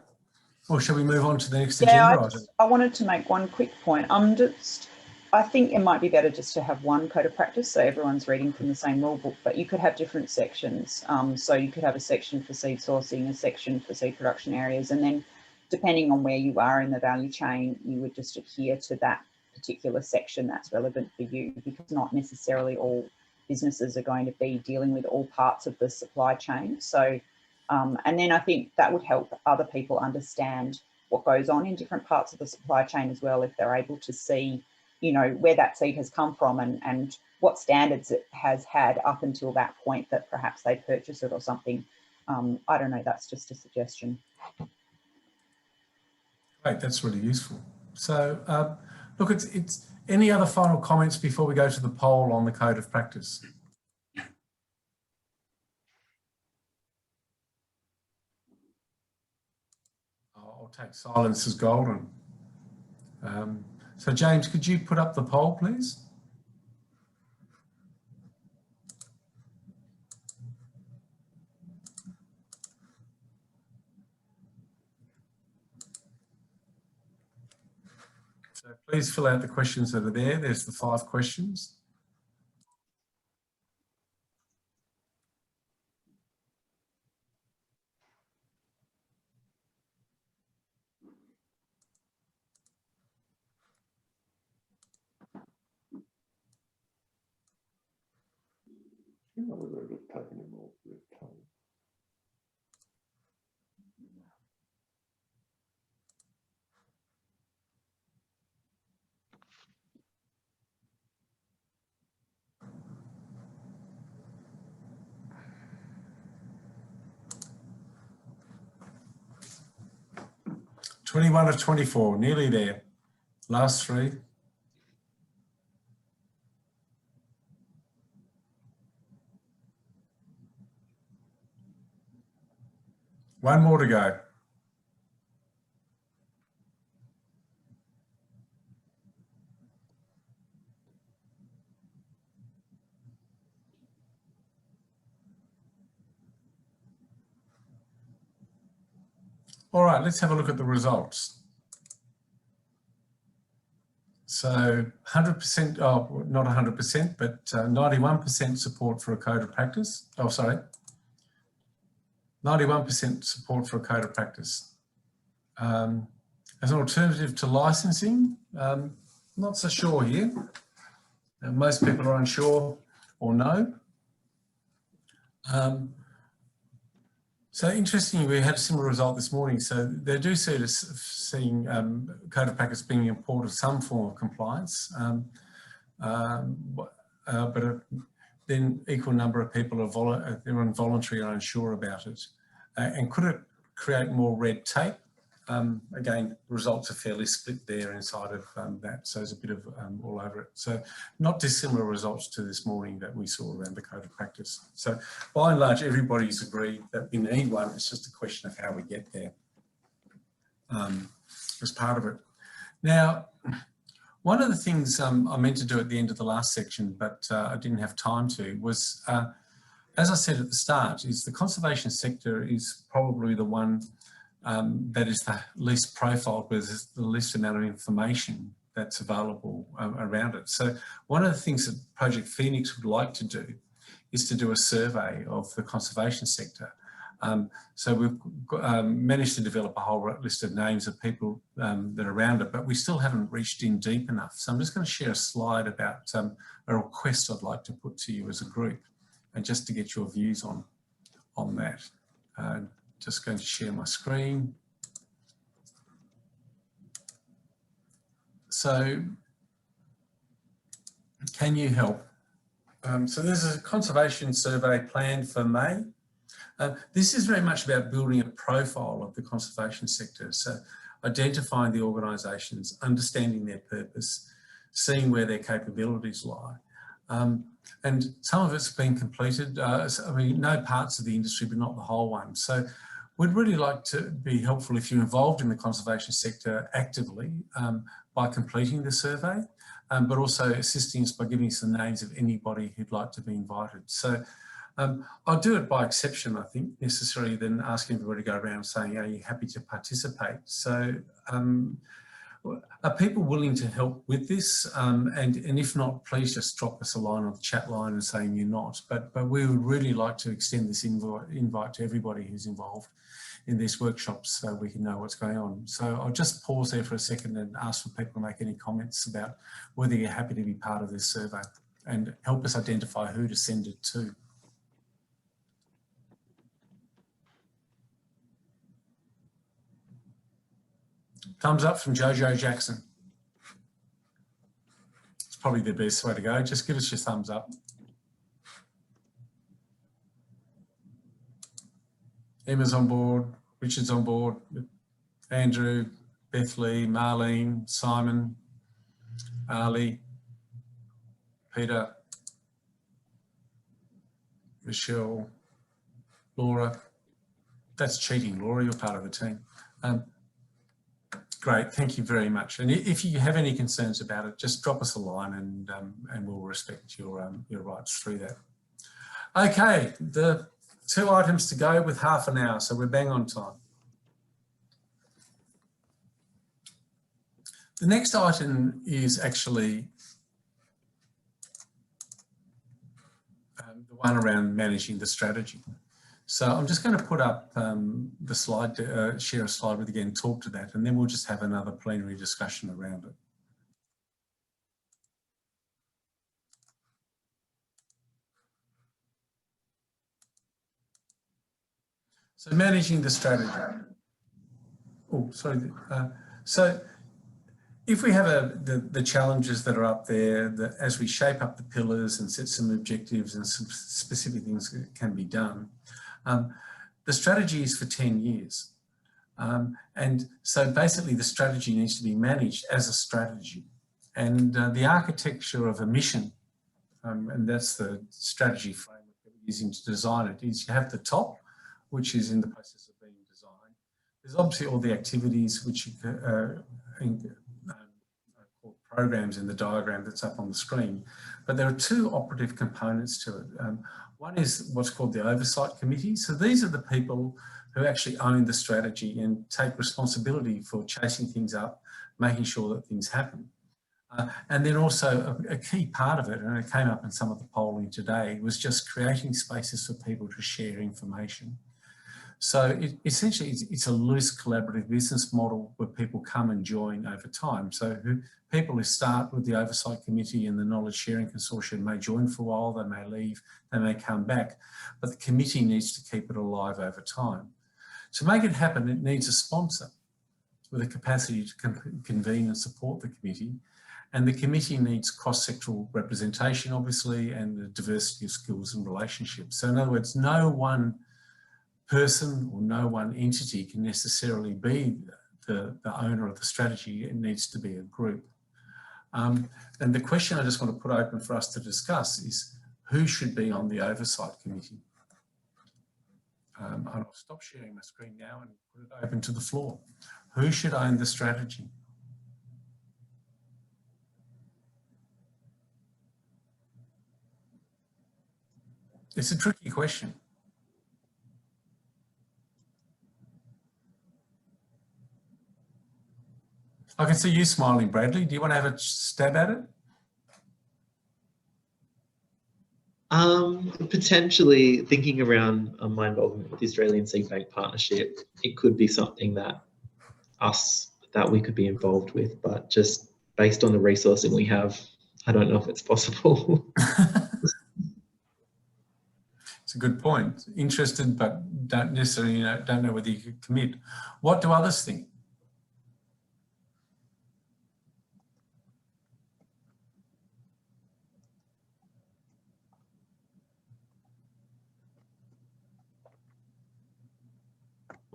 Well, shall we move on to the next agenda item? I wanted to make one quick point. I think it might be better just to have one code of practice, so everyone's reading from the same rule book, but you could have different sections. So you could have a section for seed sourcing, a section for seed production areas, and then depending on where you are in the value chain, you would just adhere to that particular section that's relevant for you, because not necessarily all businesses are going to be dealing with all parts of the supply chain. So, and then I think that would help other people understand what goes on in different parts of the supply chain as well, if they're able to see, where that seed has come from and what standards it has had up until that point that perhaps they purchase it or something. I don't know, that's just a suggestion. Great, that's really useful. So look, it's any other final comments before we go to the poll on the code of practice? I'll take silence as golden. So James, could you put up the poll, please? So please fill out the questions that are there. There's the 5 questions. You know, whether it had taken him off the tongue. (21 of 24), nearly there. Last 3. One more to go. All right, let's have a look at the results. So 100%, oh, not 100%, but 91% support for a code of practice. Oh, sorry. 91% support for a code of practice. As an alternative to licensing, not so sure here. Most people are unsure or no. So interestingly, we had a similar result this morning. So they do see us seeing code of practice being important some form of compliance, but then equal number of people are they're involuntary or unsure about it. And could it create more red tape? Again, results are fairly split there inside of that, so there's a bit of all over it. So not dissimilar results to this morning that we saw around the code of practice. So by and large, everybody's agreed that we need one. It's just a question of how we get there as part of it. Now, one of the things I meant to do at the end of the last section, but I didn't have time to, was, as I said at the start, is the conservation sector is probably the one that is the least profiled, with the least amount of information that's available around it. So one of the things that Project Phoenix would like to do is to do a survey of the conservation sector. So we've managed to develop a whole list of names of people that are around it, but we still haven't reached in deep enough. So I'm just going to share a slide about a request I'd like to put to you as a group, and just to get your views on that. Just going to share my screen. So, can you help? So there's a conservation survey planned for May. This is very much about building a profile of the conservation sector. So identifying the organisations, understanding their purpose, seeing where their capabilities lie. And some of it's been completed. I mean, no parts of the industry, but not the whole one. So we'd really like to be helpful if you're involved in the conservation sector actively by completing the survey, but also assisting us by giving us the names of anybody who'd like to be invited. So I'll do it by exception, I think, necessarily than asking everybody to go around saying, are you happy to participate? So are people willing to help with this? And if not, please just drop us a line on the chat line and saying you're not. But we would really like to extend this invite to everybody who's involved in these workshops so we can know what's going on. So I'll just pause there for a second and ask for people to make any comments about whether you're happy to be part of this survey and help us identify who to send it to. Thumbs up from Jojo Jackson. It's probably the best way to go. Just give us your thumbs up. Emma's on board, Richard's on board, Andrew, Bethany, Marlene, Simon, Ali, Peter, Michelle, Laura. That's cheating, Laura, you're part of the team. Great, thank you very much. And if you have any concerns about it, just drop us a line and we'll respect your rights through that. Okay, the 2 items to go with half an hour, so we're bang on time. The next item is actually the one around managing the strategy. So I'm just going to put up the slide, share a slide with you again, talk to that, and then we'll just have another plenary discussion around it. So managing the strategy. Oh, sorry. So if we have the challenges that are up there, that as we shape up the pillars and set some objectives and some specific things that can be done, the strategy is for 10 years. And so basically the strategy needs to be managed as a strategy. And the architecture of a mission, and that's the strategy framework that we're using to design it, is you have the top, which is in the process of being designed. There's obviously all the activities which called programs in the diagram that's up on the screen. But there are 2 operative components to it. One is what's called the oversight committee. So these are the people who actually own the strategy and take responsibility for chasing things up, making sure that things happen. And then also a key part of it, and it came up in some of the polling today, was just creating spaces for people to share information. So essentially it's a loose collaborative business model where people come and join over time. So people who start with the oversight committee and the knowledge sharing consortium may join for a while, they may leave, they may come back, but the committee needs to keep it alive over time. To make it happen, it needs a sponsor with a capacity to convene and support the committee. And the committee needs cross-sectoral representation, obviously, and the diversity of skills and relationships. So in other words, no one person or no one entity can necessarily be the owner of the strategy. It needs to be a group. And the question I just want to put open for us to discuss is who should be on the oversight committee? I'll stop sharing my screen now and put it open to the floor. Who should own the strategy? It's a tricky question. I can see you smiling, Bradley. Do you want to have a stab at it? Potentially thinking around my involvement with the Australian Seed Bank Partnership, it could be something that we could be involved with, but just based on the resourcing we have, I don't know if it's possible. It's a good point. Interested, but don't necessarily don't know whether you could commit. What do others think?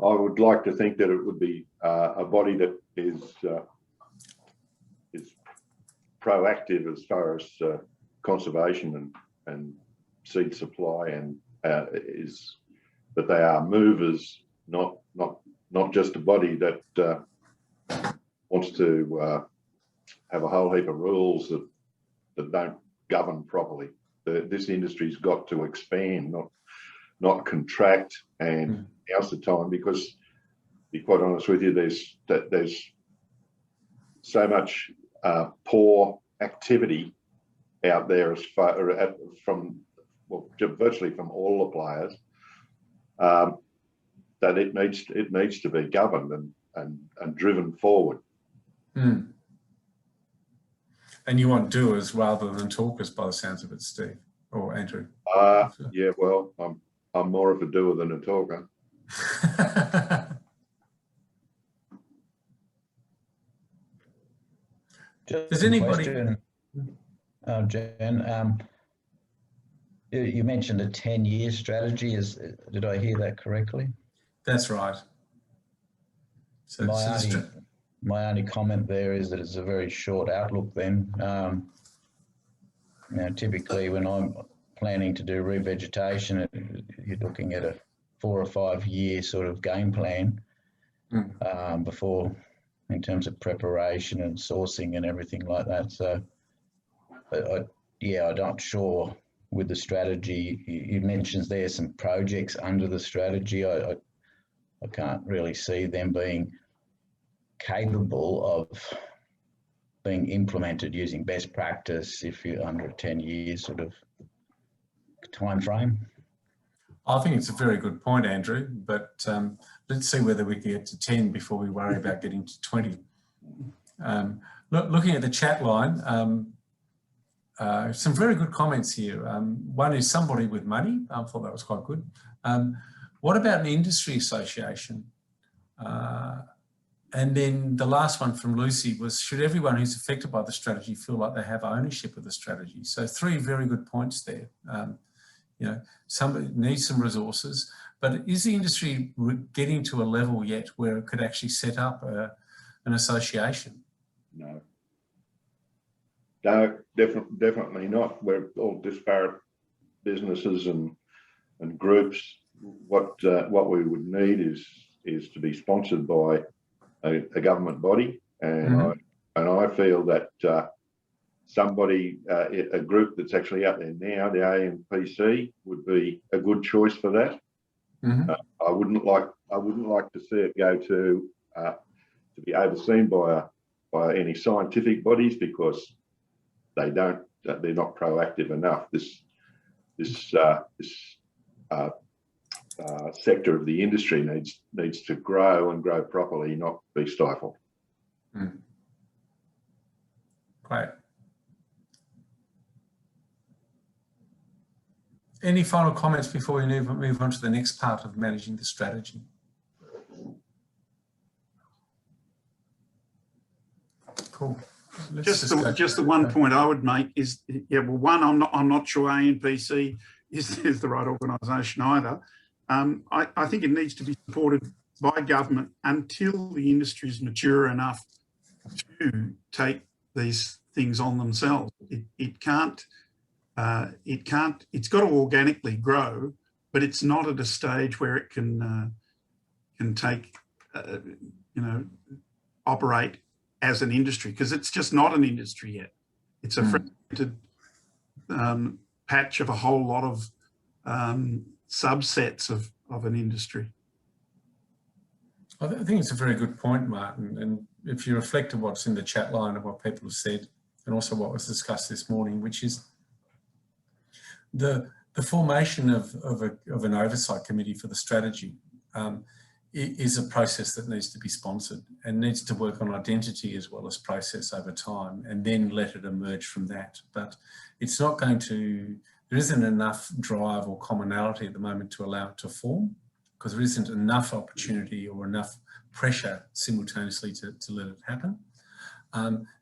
I would like to think that it would be a body that is proactive as far as conservation and seed supply, and that they are movers, not just a body that wants to have a whole heap of rules that don't govern properly. This industry's got to expand, not contract, and now's the time, because to be quite honest with you, there's so much poor activity out there virtually from all the players, that it needs to be governed and driven forward. Mm. And you want doers rather than talkers, by the sounds of it, Steve or Andrew. Yeah, well, I'm more of a doer than a talker. Does anybody? Jen, you mentioned a 10-year strategy. Did I hear that correctly? That's right. So my only comment there is that it's a very short outlook then. Typically when I'm planning to do revegetation, you're looking at a 4 or 5 year sort of game plan before, in terms of preparation and sourcing and everything like that. So, I'm not sure with the strategy. You mentioned there some projects under the strategy. I can't really see them being capable of being implemented using best practice if you're under a 10 years sort of time frame. I think it's a very good point, Andrew, but let's see whether we can get to 10 before we worry about getting to 20. Looking at the chat line, some very good comments here. One is somebody with money. I thought that was quite good. What about an industry association? And then the last one from Lucy was, should everyone who's affected by the strategy feel like they have ownership of the strategy? So 3 very good points there. Somebody needs some resources, but is the industry getting to a level yet where it could actually set up an association? No. No, definitely not. We're all disparate businesses and groups. What we would need is to be sponsored by a government body, and I feel that somebody, a group that's actually out there now, the AMPC, would be a good choice for that. I wouldn't like to see it go to be overseen by any scientific bodies, because they're not proactive enough. This sector of the industry needs to grow and grow properly, not be stifled. Great. Any final comments before we move on to the next part of managing the strategy? Cool. Just the one point I would make is, one, I'm not sure ANPC is the right organisation either. I think it needs to be supported by government until the industry is mature enough to take these things on themselves. It's got to organically grow, but it's not at a stage where it can take, operate as an industry, because it's just not an industry yet. It's a fragmented patch of a whole lot of subsets of an industry. I think it's a very good point, Martin. And if you reflect on what's in the chat line of what people have said, and also what was discussed this morning, which is the formation of an oversight committee for the strategy is a process that needs to be sponsored and needs to work on identity as well as process over time, and then let it emerge from that. But it's not going to, there isn't enough drive or commonality at the moment to allow it to form, because there isn't enough opportunity or enough pressure simultaneously to let it happen.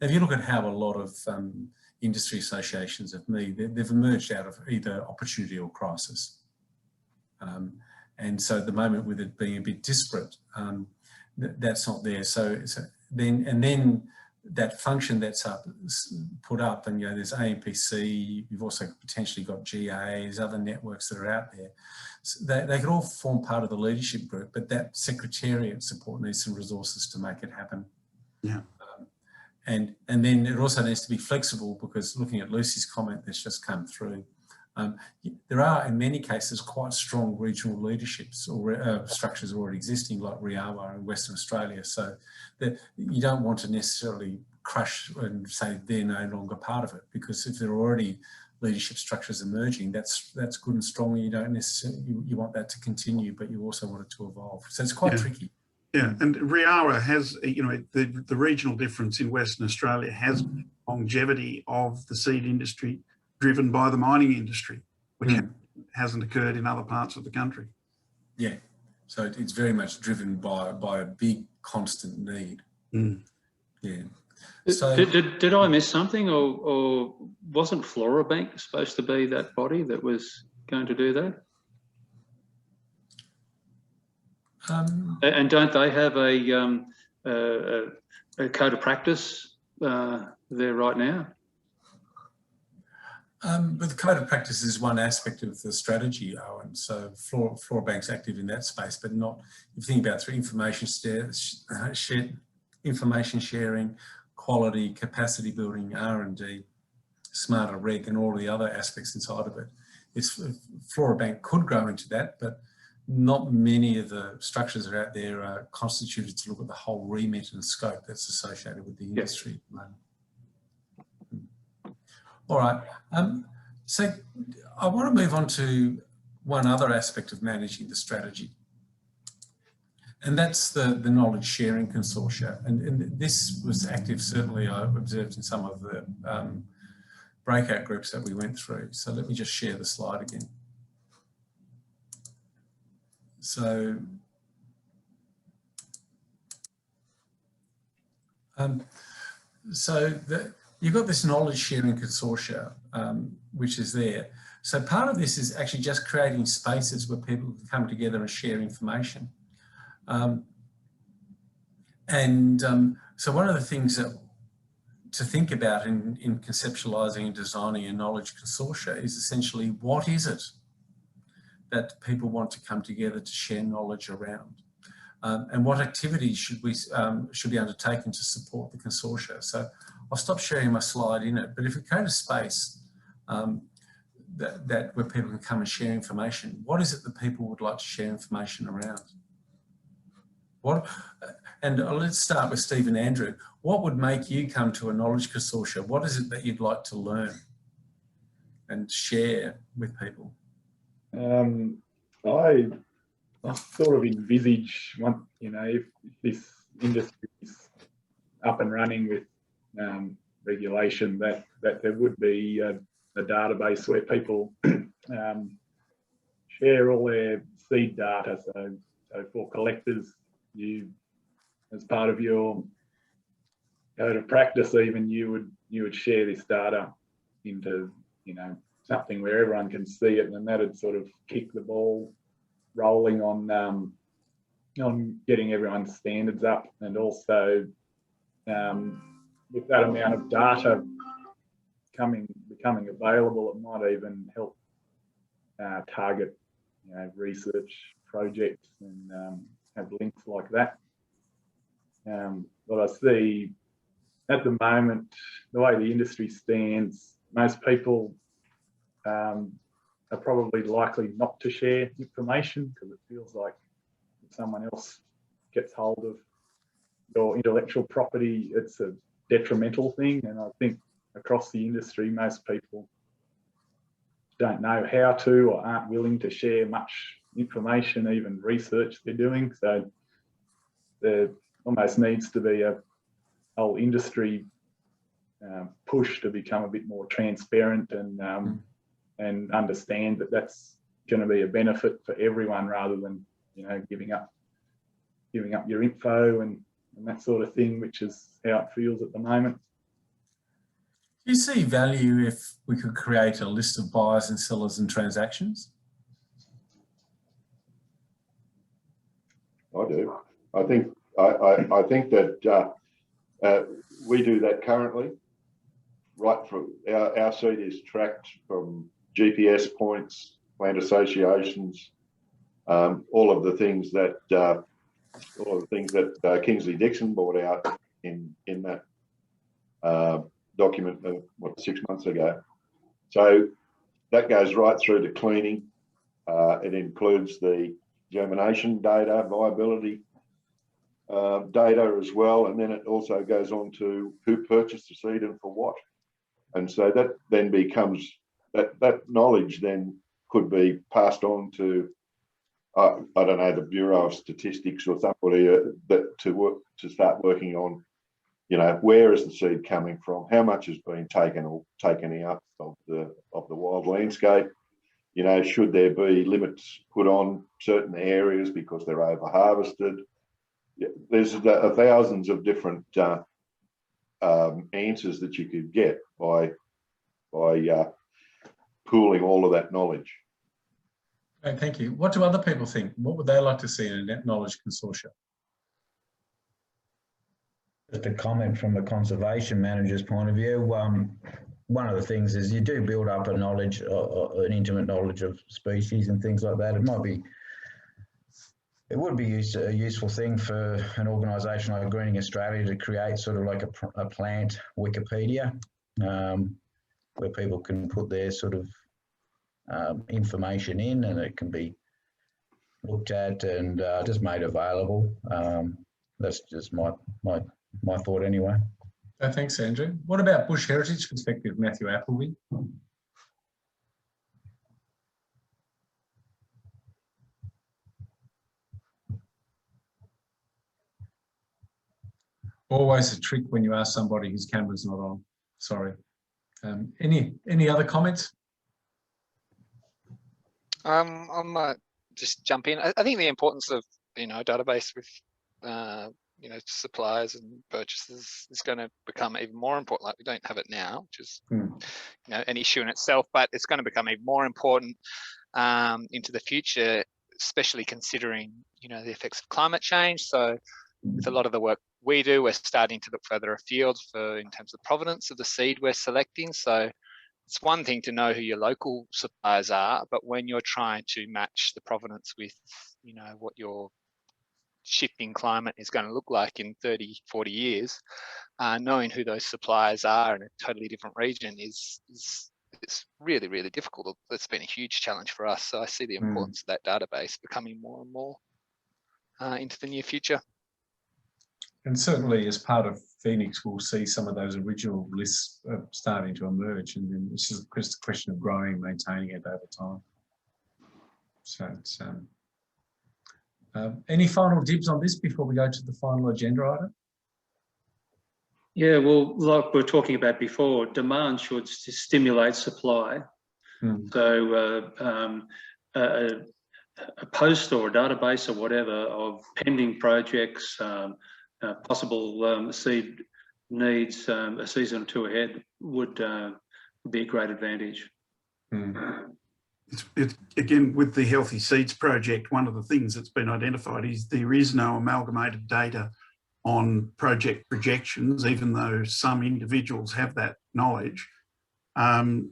If you look at how a lot of industry associations have they've emerged out of either opportunity or crisis. And so at the moment, with it being a bit disparate, that's not there. So then that function that's put up, and there's AMPC, you've also potentially got GAs, other networks that are out there. So they can all form part of the leadership group, but that secretariat support needs some resources to make it happen. Yeah. And then it also needs to be flexible, because looking at Lucy's comment that's just come through, there are in many cases quite strong regional leaderships or structures already existing, like RIAWA in Western Australia. So that you don't want to necessarily crush and say they're no longer part of it, because if there are already leadership structures emerging, that's good and strong. You don't necessarily, you want that to continue, but you also want it to evolve. So it's quite tricky. Yeah, and RIAWA has, the regional difference in Western Australia has longevity of the seed industry driven by the mining industry, which hasn't occurred in other parts of the country. Yeah, so it's very much driven by a big constant need. Yeah. So Did I miss something, or wasn't FloraBank supposed to be that body that was going to do that? And don't they have a code of practice there right now? But the code of practice is one aspect of the strategy, Owen. So Florabank's active in that space, but not, if you think about through information sharing, quality, capacity building, R&D, smarter reg, and all the other aspects inside of it. Florabank could grow into that, but not many of the structures that are out there are constituted to look at the whole remit and scope that's associated with the industry at the moment. All right, so I want to move on to one other aspect of managing the strategy, and that's the knowledge sharing consortia. And this was active, certainly I observed in some of the breakout groups that we went through. So let me just share the slide again. So, you've got this knowledge sharing consortia, which is there. So part of this is actually just creating spaces where people can come together and share information. So one of the things to think about in conceptualising and designing a knowledge consortia is essentially, what is it that people want to come together to share knowledge around? And what activities should be undertaken to support the consortia? So I'll stop sharing my slide in it, but if we create a space where people can come and share information, what is it that people would like to share information around? And let's start with Steve and Andrew. What would make you come to a knowledge consortia? What is it that you'd like to learn and share with people? I sort of envisage, if this industry is up and running with regulation, that there would be a database where people share all their seed data. So for collectors, you, as part of your code of practice, even you would share this data into something where everyone can see it, and that'd sort of kick the ball rolling on getting everyone's standards up, and also with that amount of data becoming available, it might even help target research projects and have links like that. But I see at the moment, the way the industry stands, most people are probably likely not to share information, because it feels like if someone else gets hold of your intellectual property, it's a detrimental thing. And I think across the industry, most people don't know how to or aren't willing to share much information, even research they're doing. So there almost needs to be a whole industry push to become a bit more transparent and understand that that's going to be a benefit for everyone, rather than giving up your info and that sort of thing, which is how it feels at the moment. Do you see value if we could create a list of buyers and sellers and transactions? I do. I think that we do that currently. Right from our seed is tracked from GPS points, land associations, all of the things that Kingsley Dixon brought out in that document 6 months ago. So that goes right through to cleaning. It includes the germination data, viability data as well, and then it also goes on to who purchased the seed and for what. And so that then becomes that knowledge then could be passed on to I don't know, the Bureau of Statistics or somebody to start working on, where is the seed coming from, how much has been taken out of the wild landscape. Should there be limits put on certain areas because they're over harvested? There's thousands of different answers that you could get by pooling all of that knowledge. Okay, thank you. What do other people think? What would they like to see in a net knowledge consortia? Just a comment from a conservation manager's point of view. One of the things is you do build up a knowledge, an intimate knowledge of species and things like that. It would be a useful thing for an organisation like Greening Australia to create sort of like a plant Wikipedia, where people can put their sort of information in, and it can be looked at and just made available. That's just my thought anyway. Thanks, Andrew. What about bush heritage perspective, Matthew Appleby? Always a trick when you ask somebody whose camera's not on. Sorry. Any other comments? I might just jump in. I think the importance of a database with suppliers and purchases is going to become even more important. Like, we don't have it now, which is an issue in itself, but it's going to become even more important into the future, especially considering the effects of climate change. So with a lot of the work we do, we're starting to look further afield in terms of provenance of the seed we're selecting. So it's one thing to know who your local suppliers are, but when you're trying to match the provenance with, what your shifting climate is going to look like in 30, 40 years, knowing who those suppliers are in a totally different region is really, really difficult. It's been a huge challenge for us. So I see the importance of that database becoming more and more into the near future. And certainly as part of Phoenix, we'll see some of those original lists starting to emerge, and then it's just a question of growing and maintaining it over time. So it's, any final dibs on this before we go to the final agenda item? Yeah, well, like we were talking about before, demand should stimulate supply. So a post or a database or whatever of pending projects, possible seed needs a season or two ahead would be a great advantage. It's again, with the Healthy Seeds project, one of the things that's been identified is there is no amalgamated data on project projections, even though some individuals have that knowledge. Again,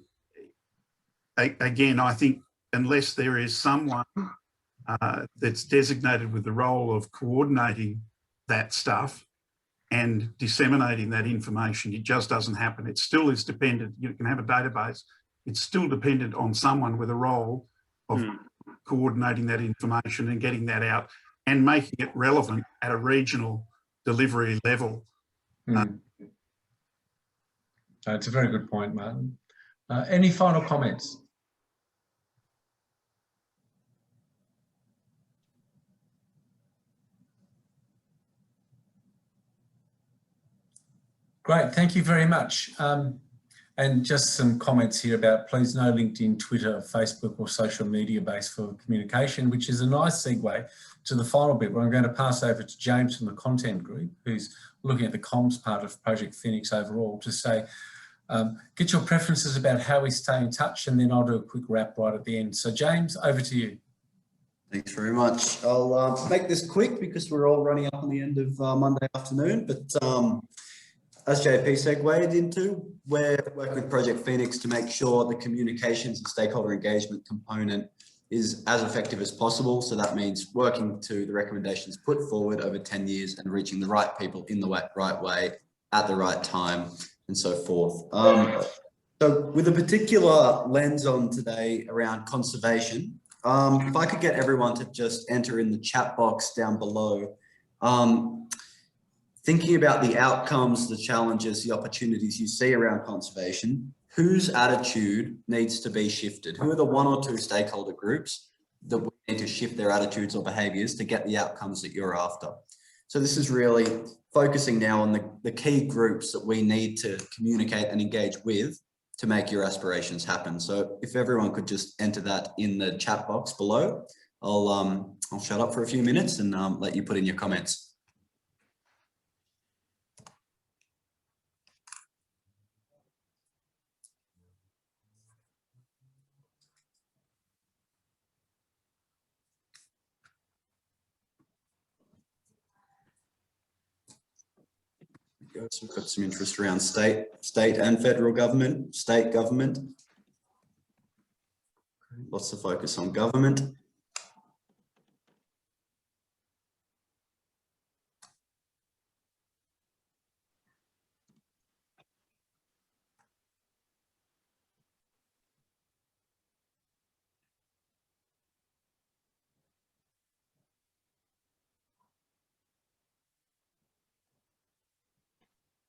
I think unless there is someone that's designated with the role of coordinating that stuff and disseminating that information, it just doesn't happen. It still is dependent. You can have a database. It's still dependent on someone with a role of coordinating that information and getting that out and making it relevant at a regional delivery level. It's a very good point, Martin. Any final comments? Great, thank you very much. And just some comments here about please no LinkedIn, Twitter, Facebook or social media base for communication, which is a nice segue to the final bit where I'm going to pass over to James from the content group, who's looking at the comms part of Project Phoenix overall, to say, get your preferences about how we stay in touch, and then I'll do a quick wrap right at the end. So James, over to you. Thanks very much. I'll make this quick because we're all running up on the end of Monday afternoon, but as JP segued into, we're working with Project Phoenix to make sure the communications and stakeholder engagement component is as effective as possible. So that means working to the recommendations put forward over 10 years and reaching the right people in the right way at the right time and so forth. So with a particular lens on today around conservation, if I could get everyone to just enter in the chat box down below, thinking about the outcomes, the challenges, the opportunities you see around conservation, whose attitude needs to be shifted? Who are the one or two stakeholder groups that we need to shift their attitudes or behaviours to get the outcomes that you're after? So this is really focusing now on the key groups that we need to communicate and engage with to make your aspirations happen. So if everyone could just enter that in the chat box below, I'll shut up for a few minutes and let you put in your comments. go. So we've got some interest around state and federal government, state government. Lots of focus on government.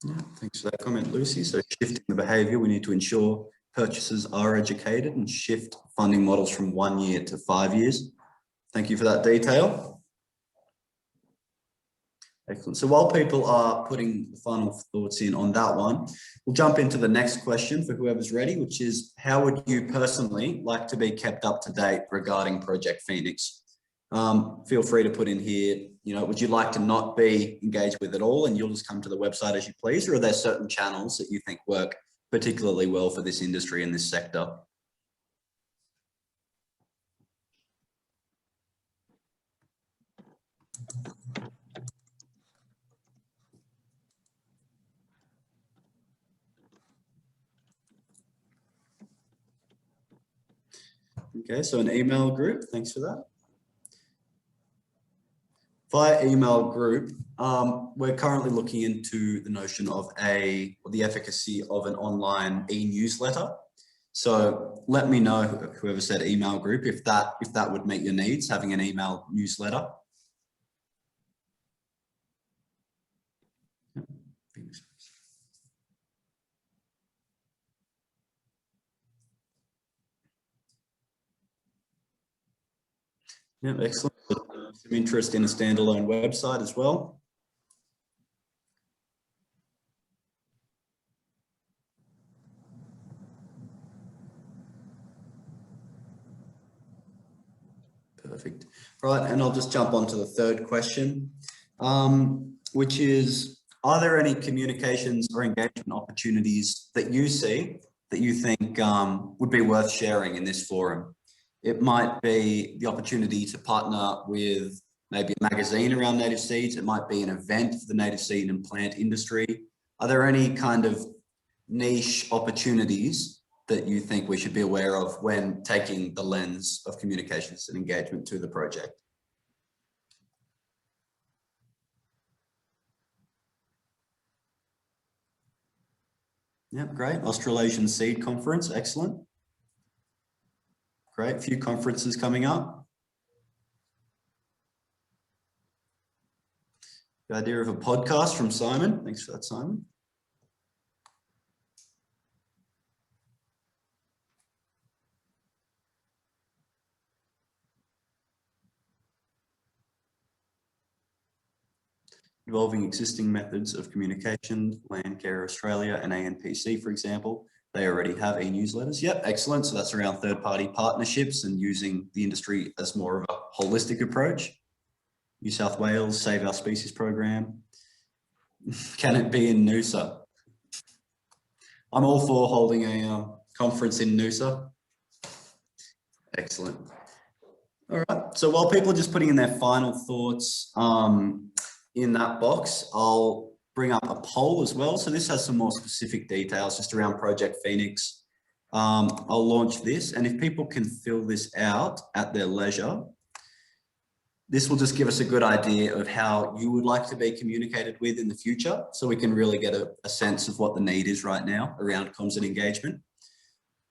Yeah, thanks for that comment, Lucy. So shifting the behaviour, we need to ensure purchasers are educated and shift funding models from 1 year to 5 years. Thank you for that detail. Excellent. So while people are putting the final thoughts in on that one, we'll jump into the next question for whoever's ready, which is, how would you personally like to be kept up to date regarding Project Phoenix? Feel free to put in here, you know, would you like to not be engaged with at all and you'll just come to the website as you please, or are there certain channels that you think work particularly well for this industry and this sector? Okay, so an email group, thanks for that. Via email group, we're currently looking into the notion of the efficacy of an online e-newsletter. So let me know, whoever said email group, if that would meet your needs, having an email newsletter. Yeah, excellent. Some interest in a standalone website as well. Perfect. Right, and I'll just jump on to the third question, which is, are there any communications or engagement opportunities that you see that you think would be worth sharing in this forum? It might be the opportunity to partner with maybe a magazine around native seeds. It might be an event for the native seed and plant industry. Are there any kind of niche opportunities that you think we should be aware of when taking the lens of communications and engagement to the project? Yeah, great. Australasian Seed Conference, excellent. Great, a few conferences coming up. The idea of a podcast from Simon. Thanks for that, Simon. Involving existing methods of communication, Landcare Australia and ANPC, for example. They already have e-newsletters. Yep, excellent. So that's around third-party partnerships and using the industry as more of a holistic approach. New South Wales Save Our Species program. Can it be in Noosa? I'm all for holding a conference in Noosa. Excellent. All right. So while people are just putting in their final thoughts in that box, I'll bring up a poll as well. So this has some more specific details just around Project Phoenix. I'll launch this, and if people can fill this out at their leisure, this will just give us a good idea of how you would like to be communicated with in the future, so we can really get a sense of what the need is right now around comms and engagement.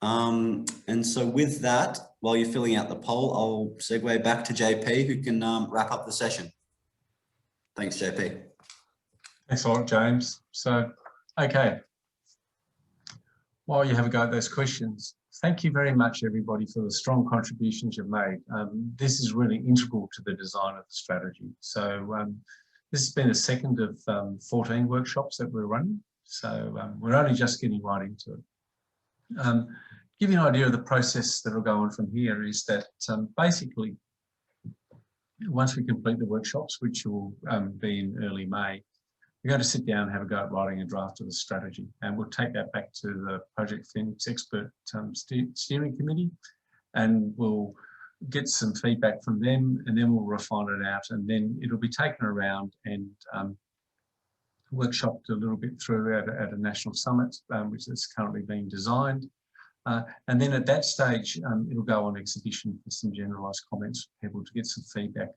And so with that, while you're filling out the poll, I'll segue back to JP, who can wrap up the session. Thanks, JP. Thanks a lot, James. So, okay. While you have a go at those questions, thank you very much, everybody, for the strong contributions you've made. This is really integral to the design of the strategy. So this has been the second of 14 workshops that we're running. So we're only just getting right into it. Give you an idea of the process that will go on from here is that basically, once we complete the workshops, which will be in early May, we're going to sit down and have a go at writing a draft of the strategy, and we'll take that back to the Project Phoenix Expert Steering Committee, and we'll get some feedback from them, and then we'll refine it out, and then it'll be taken around and workshopped a little bit through at a national summit, which is currently being designed. And then at that stage, it'll go on exhibition for some generalised comments for people to get some feedback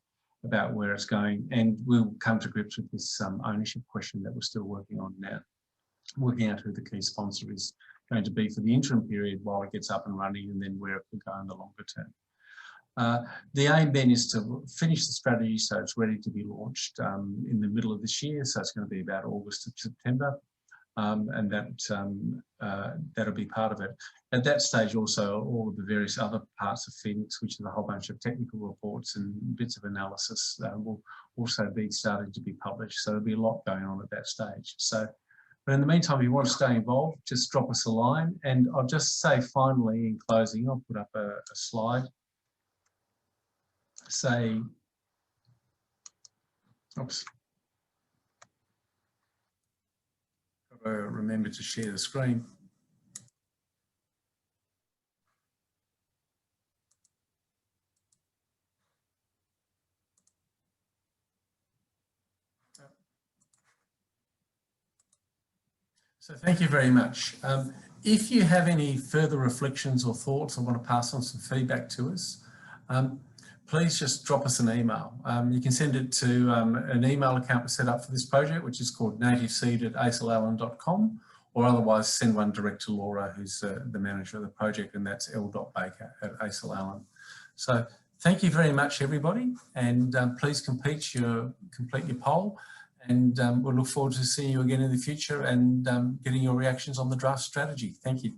about where it's going. And we'll come to grips with this ownership question that we're still working on now, working out who the key sponsor is going to be for the interim period while it gets up and running, and then where it will go in the longer term. The aim then is to finish the strategy so it's ready to be launched in the middle of this year. So it's going to be about August to September. And that'll be part of it. At that stage also, all of the various other parts of Phoenix, which is a whole bunch of technical reports and bits of analysis, will also be starting to be published. So there'll be a lot going on at that stage. So, but in the meantime, if you want to stay involved, just drop us a line. And I'll just say finally, in closing, I'll put up a slide. Say, oops. Remember to share the screen. So thank you very much. If you have any further reflections or thoughts or want to pass on some feedback to us, please just drop us an email. You can send it to an email account we set up for this project, which is called nativeseed@acelallen.com, or otherwise send one direct to Laura, who's the manager of the project, and that's l.baker@acelallen. So thank you very much, everybody, and please complete your poll, and we'll look forward to seeing you again in the future and getting your reactions on the draft strategy. Thank you.